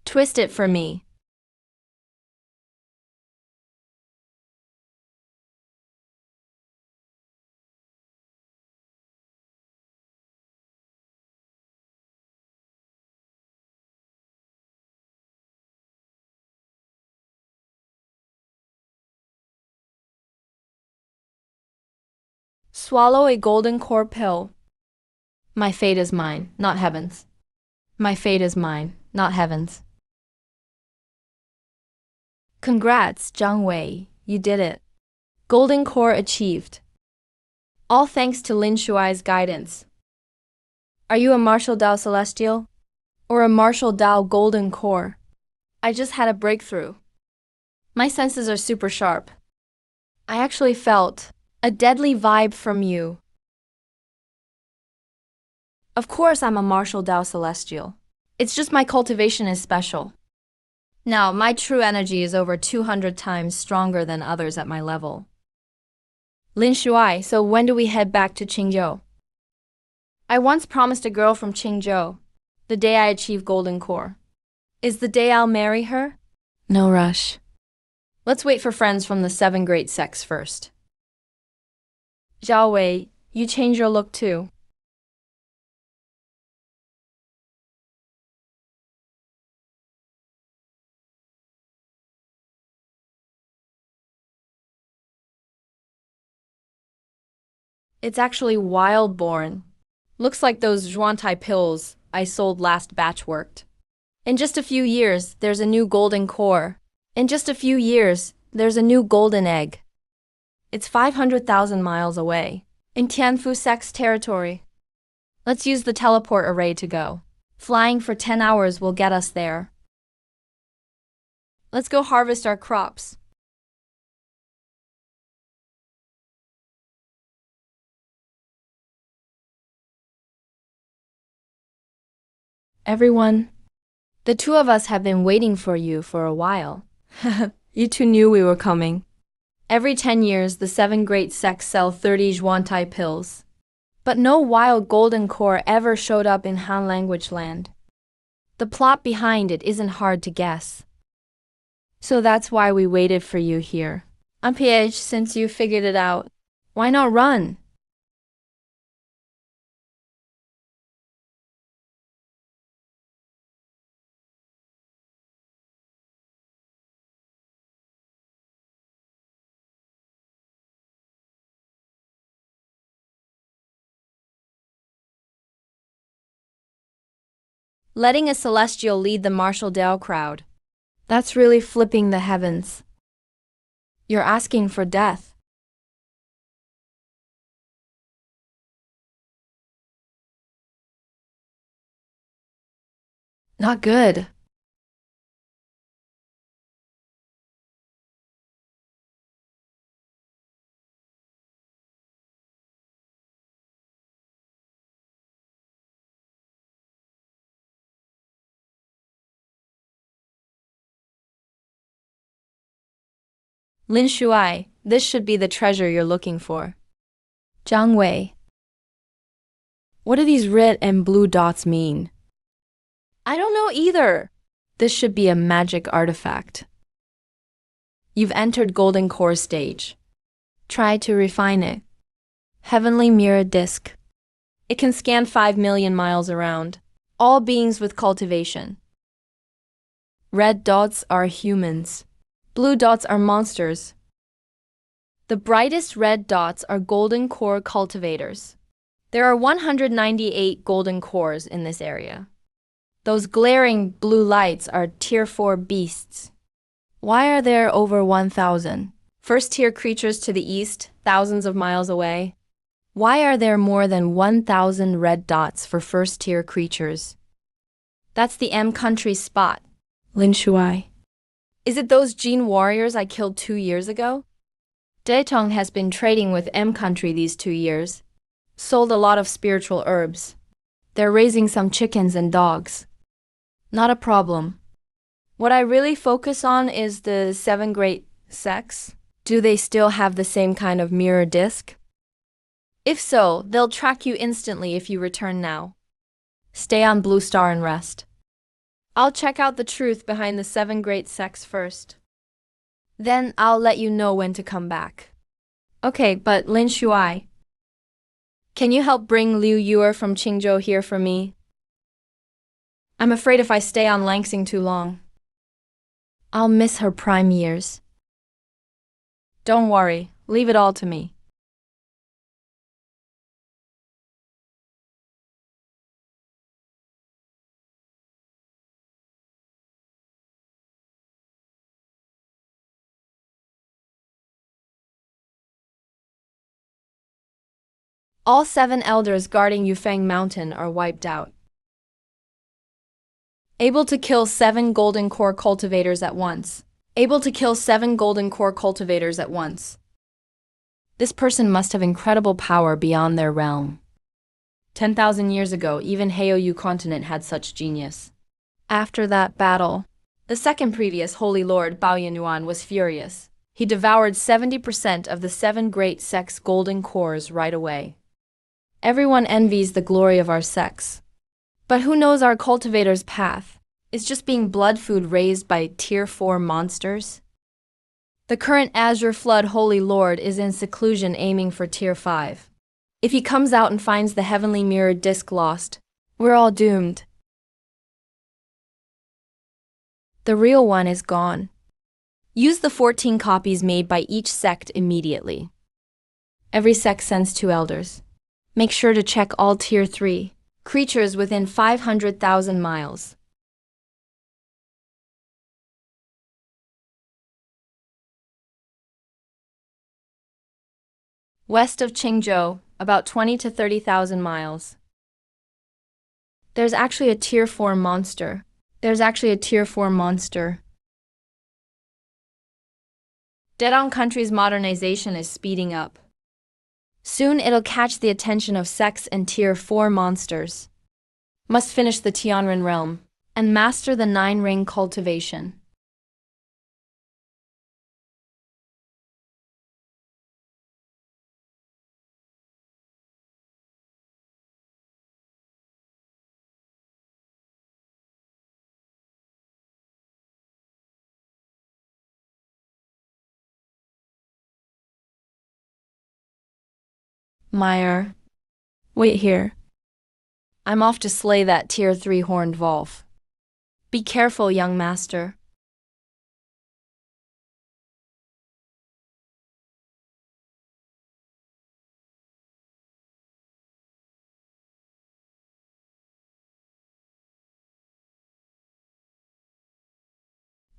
Twist it for me. Swallow a golden core pill. My fate is mine, not heaven's. My fate is mine, not heaven's. Congrats, Jiang Wei, you did it. Golden core achieved. All thanks to Lin Shuai's guidance. Are you a martial Dao celestial? Or a martial Dao golden core? I just had a breakthrough. My senses are super sharp. I actually felt a deadly vibe from you. Of course I'm a martial Dao celestial. It's just my cultivation is special. Now, my true energy is over 200 times stronger than others at my level. Lin Shuai, so when do we head back to Qingzhou? I once promised a girl from Qingzhou, the day I achieve golden core. Is the day I'll marry her? No rush. Let's wait for friends from the 7 great sects first. Zhao Wei, you change your look too. It's actually wild-born. Looks like those Zhuantai pills I sold last batch worked. In just a few years, there's a new golden core. In just a few years, there's a new golden egg. It's 500,000 miles away, in Tianfu Sect's territory. Let's use the teleport array to go. Flying for 10 hours will get us there. Let's go harvest our crops. Everyone, the 2 of us have been waiting for you for a while. You 2 knew we were coming. Every 10 years, the 7 great sects sell 30 Zhuantai pills. But no wild golden core ever showed up in Han language land. The plot behind it isn't hard to guess. So that's why we waited for you here. On PH, since you figured it out, why not run? Letting a celestial lead the martial Dao crowd. That's really flipping the heavens. You're asking for death. Not good. Lin Shuai, this should be the treasure you're looking for. Zhang Wei. What do these red and blue dots mean? I don't know either. This should be a magic artifact. You've entered Golden Core stage. Try to refine it. Heavenly Mirror Disk. It can scan 5 million miles around. All beings with cultivation. Red dots are humans. Blue dots are monsters. The brightest red dots are Golden Core cultivators. There are 198 Golden Cores in this area. Those glaring blue lights are Tier 4 beasts. Why are there over 1,000? First-tier creatures to the east, thousands of miles away. Why are there more than 1,000 red dots for first-tier creatures? That's the M country spot. Lin Shuai. Is it those Gene warriors I killed 2 years ago? Dayong has been trading with M country these 2 years. Sold a lot of spiritual herbs. They're raising some chickens and dogs. Not a problem. What I really focus on is the 7 great sects. Do they still have the same kind of mirror disk? If so, they'll track you instantly if you return now. Stay on Blue Star and rest. I'll check out the truth behind the 7 great sects first. Then I'll let you know when to come back. Okay, but Lin Shuai, can you help bring Liu Yuer from Qingzhou here for me? I'm afraid if I stay on Langsing too long, I'll miss her prime years. Don't worry, leave it all to me. All 7 elders guarding Yufeng Mountain are wiped out. Able to kill 7 golden core cultivators at once. Able to kill 7 golden core cultivators at once. This person must have incredible power beyond their realm. 10,000 years ago, even Heoyu continent had such genius. After that battle, the second previous Holy Lord Bao Yinyuan was furious. He devoured 70% of the 7 great sects' golden cores right away. Everyone envies the glory of our sects. But who knows our cultivator's path? Is just being blood food raised by Tier 4 monsters? The current Azure Flood Holy Lord is in seclusion aiming for Tier 5. If he comes out and finds the heavenly mirror disk lost, we're all doomed. The real one is gone. Use the 14 copies made by each sect immediately. Every sect sends 2 elders. Make sure to check all Tier 3 creatures within 500,000 miles. West of Qingzhou, about 20 to 30,000 miles. There's actually a Tier 4 monster. Dayong country's modernization is speeding up. Soon it'll catch the attention of sects and Tier 4 monsters. Must finish the Tianren realm and master the 9-ring cultivation. Meyer, wait here. I'm off to slay that tier 3 horned wolf. Be careful, young master.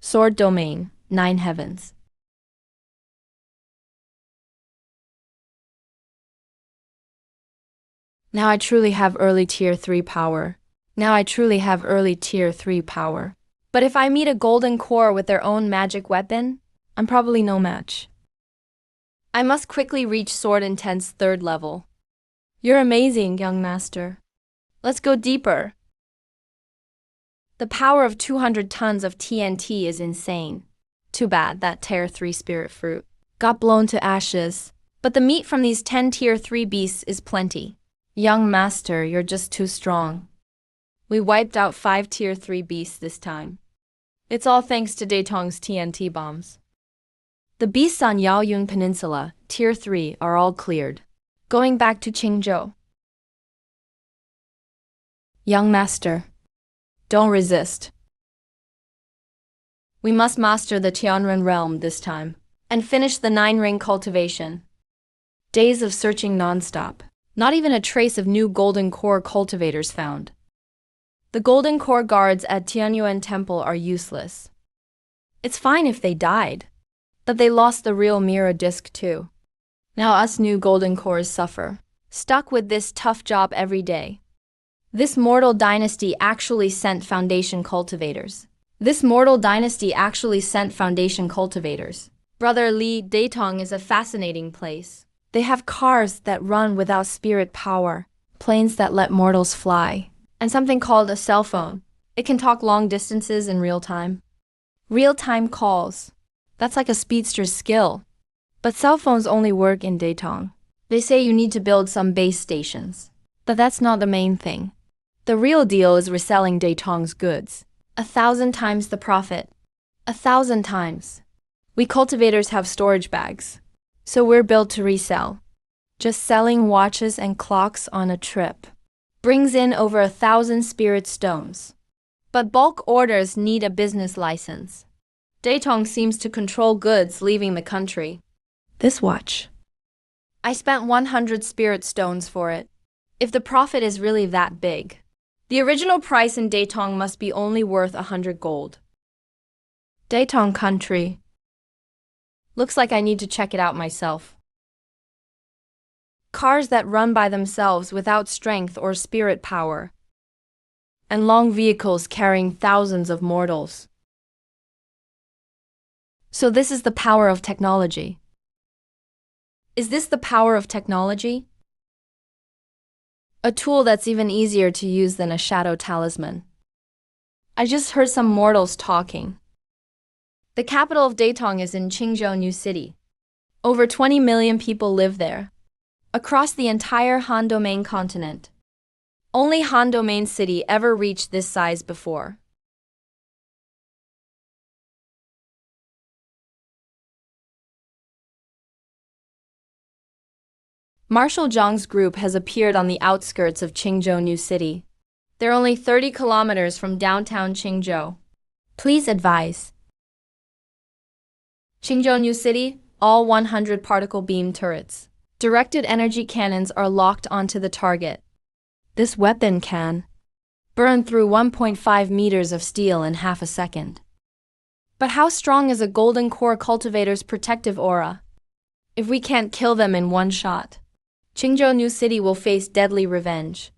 Sword domain, 9 heavens. Now I truly have early tier 3 power. Now I truly have early tier 3 power. But if I meet a golden core with their own magic weapon, I'm probably no match. I must quickly reach Sword Intense 3rd level. You're amazing, young master. Let's go deeper. The power of 200 tons of TNT is insane. Too bad that tier 3 spirit fruit got blown to ashes. But the meat from these 10 tier 3 beasts is plenty. Young master, you're just too strong. We wiped out 5 tier 3 beasts this time. It's all thanks to Dayong's TNT bombs. The beasts on Yaoyun Peninsula, tier 3, are all cleared. Going back to Qingzhou. Young master, don't resist. We must master the Tianren realm this time, and finish the 9-ring cultivation. Days of searching non-stop. Not even a trace of new golden core cultivators found. The golden core guards at Tianyuan Temple are useless. It's fine if they died, but they lost the real mirror disc too. Now us new golden cores suffer, stuck with this tough job every day. This mortal dynasty actually sent foundation cultivators. Brother Li, Dayong is a fascinating place. They have cars that run without spirit power, planes that let mortals fly, and something called a cell phone. It can talk long distances in real time. Real-time calls. That's like a speedster's skill. But cell phones only work in Dayong. They say you need to build some base stations. But that's not the main thing. The real deal is reselling Dayong's goods. 1,000 times the profit. 1,000 times. We cultivators have storage bags. So we're built to resell. Just selling watches and clocks on a trip brings in over 1,000 spirit stones. But bulk orders need a business license. Dayong seems to control goods leaving the country. This watch. I spent 100 spirit stones for it. If the profit is really that big, the original price in Dayong must be only worth 100 gold. Dayong country. Looks like I need to check it out myself. Cars that run by themselves without strength or spirit power. And long vehicles carrying thousands of mortals. So this is the power of technology. Is this the power of technology? A tool that's even easier to use than a shadow talisman. I just heard some mortals talking. The capital of Dayong is in Qingzhou New City. Over 20 million people live there. Across the entire Han Domain continent. Only Han Domain City ever reached this size before. Marshal Zhang's group has appeared on the outskirts of Qingzhou New City. They're only 30 kilometers from downtown Qingzhou. Please advise. Qingzhou New City, all 100 particle beam turrets. Directed energy cannons are locked onto the target. This weapon can burn through 1.5 meters of steel in half a second. But how strong is a golden core cultivator's protective aura? If we can't kill them in one shot, Qingzhou New City will face deadly revenge.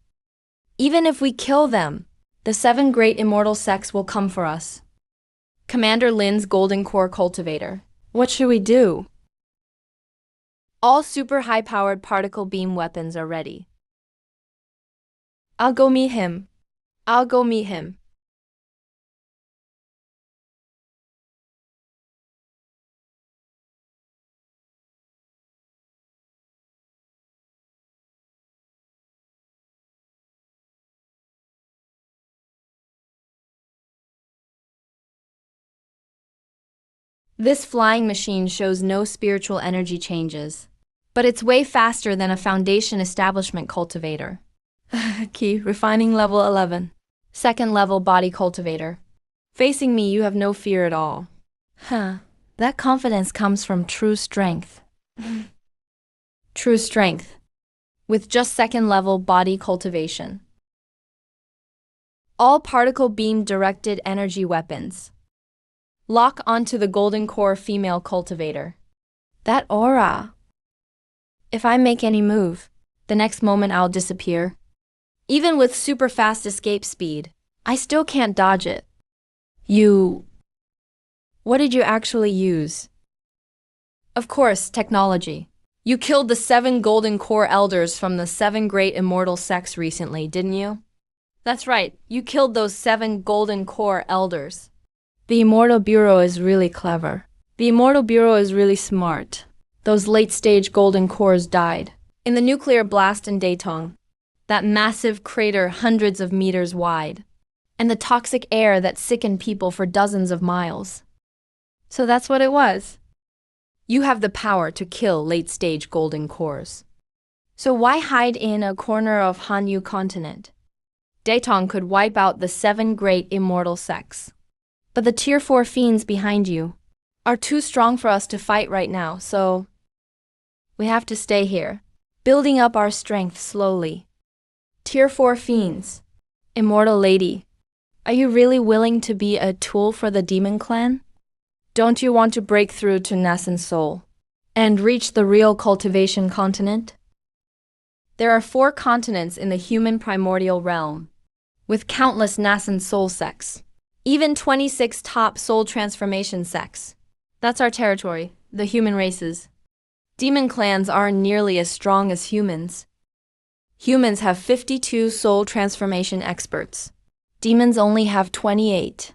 Even if we kill them, the 7 great immortal sects will come for us. Commander Lin's golden core cultivator. What should we do? All super high-powered particle beam weapons are ready. I'll go meet him. This flying machine shows no spiritual energy changes, but it's way faster than a foundation establishment cultivator. Key, refining level 11. Second level body cultivator. Facing me, you have no fear at all. That confidence comes from true strength. True strength. With just second level body cultivation. All particle beam directed energy weapons. Lock onto the golden core female cultivator. That aura. If I make any move, the next moment I'll disappear. Even with super fast escape speed, I still can't dodge it. What did you actually use? Of course, technology. You killed the 7 golden core elders from the 7 great immortal sects recently, didn't you? That's right, you killed those 7 golden core elders. The Immortal Bureau is really clever. The Immortal Bureau is really smart. Those late-stage golden cores died in the nuclear blast in Dayong, that massive crater hundreds of meters wide, and the toxic air that sickened people for dozens of miles. So that's what it was. You have the power to kill late-stage golden cores. So why hide in a corner of Hanyu continent? Dayong could wipe out the 7 great immortal sects. But the Tier 4 fiends behind you are too strong for us to fight right now, so we have to stay here, building up our strength slowly. Tier 4 fiends. Immortal lady, are you really willing to be a tool for the demon clan? Don't you want to break through to nascent soul and reach the real cultivation continent? There are 4 continents in the human primordial realm, with countless nascent soul sects, even 26 top soul transformation sects. That's our territory, the human races. Demon clans aren't nearly as strong as humans. Humans have 52 soul transformation experts. Demons only have 28.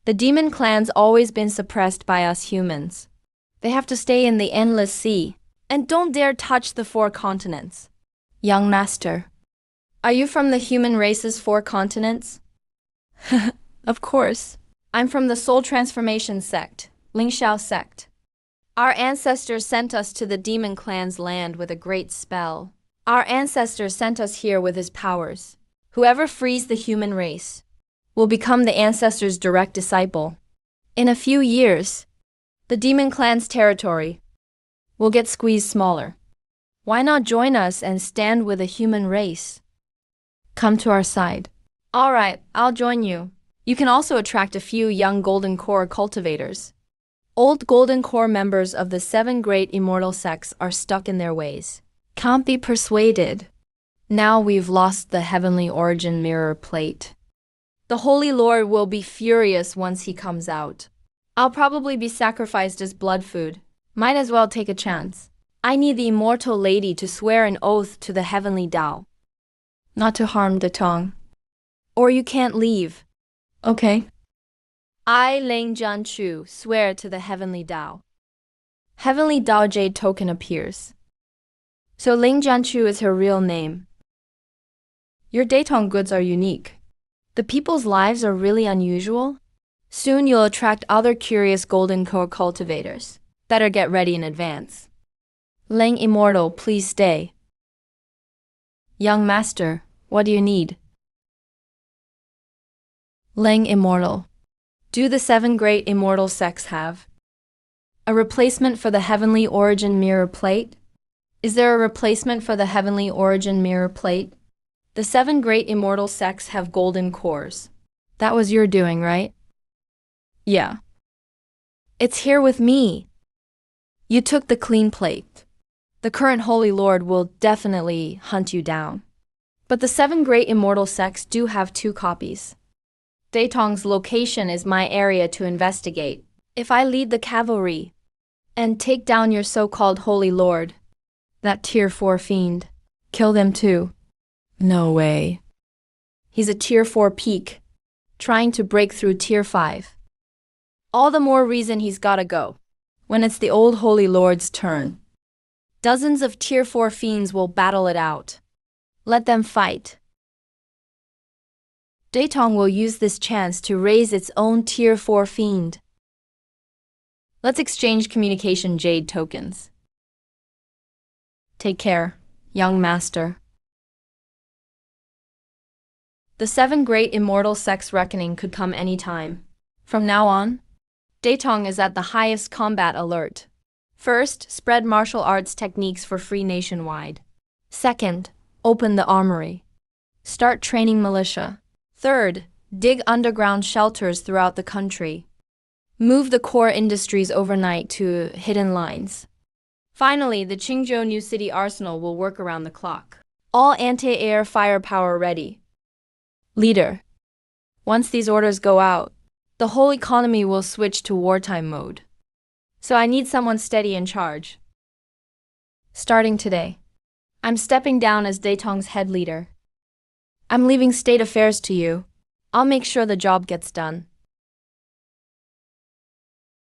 The demon clan's always been suppressed by us humans. They have to stay in the endless sea and don't dare touch the 4 continents. Young master, are you from the human race's 4 continents? Of course. I'm from the soul transformation sect, Lingxiao sect. Our ancestors sent us to the demon clan's land with a great spell. Our ancestors sent us here with his powers. Whoever frees the human race will become the ancestor's direct disciple. In a few years, the demon clan's territory will get squeezed smaller. Why not join us and stand with the human race? Come to our side. All right, I'll join you. You can also attract a few young golden core cultivators. Old golden core members of the 7 great immortal sects are stuck in their ways. Can't be persuaded. Now we've lost the heavenly origin mirror plate. The Holy Lord will be furious once he comes out. I'll probably be sacrificed as blood food. Might as well take a chance. I need the immortal lady to swear an oath to the heavenly Tao, not to harm the tongue. Or you can't leave. Okay. I, Ling Jianchu, swear to the heavenly Tao. Heavenly Tao Jade token appears. So Ling Jianchu is her real name. Your Dayong goods are unique. The people's lives are really unusual. Soon you'll attract other curious golden core cultivators. Better get ready in advance. Ling Immortal, please stay. Young master, what do you need? Ling Immortal. Do the 7 great immortal sects have a replacement for the heavenly origin mirror plate? Is there a replacement for the heavenly origin mirror plate? The 7 great immortal sects have golden cores. That was your doing, right? Yeah. It's here with me. You took the clean plate. The current Holy Lord will definitely hunt you down. But the 7 great immortal sects do have 2 copies. Dayong's location is my area to investigate. If I lead the cavalry and take down your so-called Holy Lord, that Tier 4 fiend, kill them too. No way. He's a Tier 4 peak, trying to break through Tier 5. All the more reason he's gotta go. When it's the old Holy Lord's turn, dozens of Tier 4 fiends will battle it out. Let them fight. Dayong will use this chance to raise its own Tier 4 fiend. Let's exchange communication jade tokens. Take care, young master. The 7 Great Immortal Sex Reckoning could come any time. From now on, Dayong is at the highest combat alert. First, spread martial arts techniques for free nationwide. Second, open the armory. Start training militia. Third, dig underground shelters throughout the country. Move the core industries overnight to hidden lines. Finally, the Qingzhou New City Arsenal will work around the clock. All anti-air firepower ready. Leader, once these orders go out, the whole economy will switch to wartime mode. So I need someone steady in charge. Starting today, I'm stepping down as Dayong's head leader. I'm leaving state affairs to you. I'll make sure the job gets done.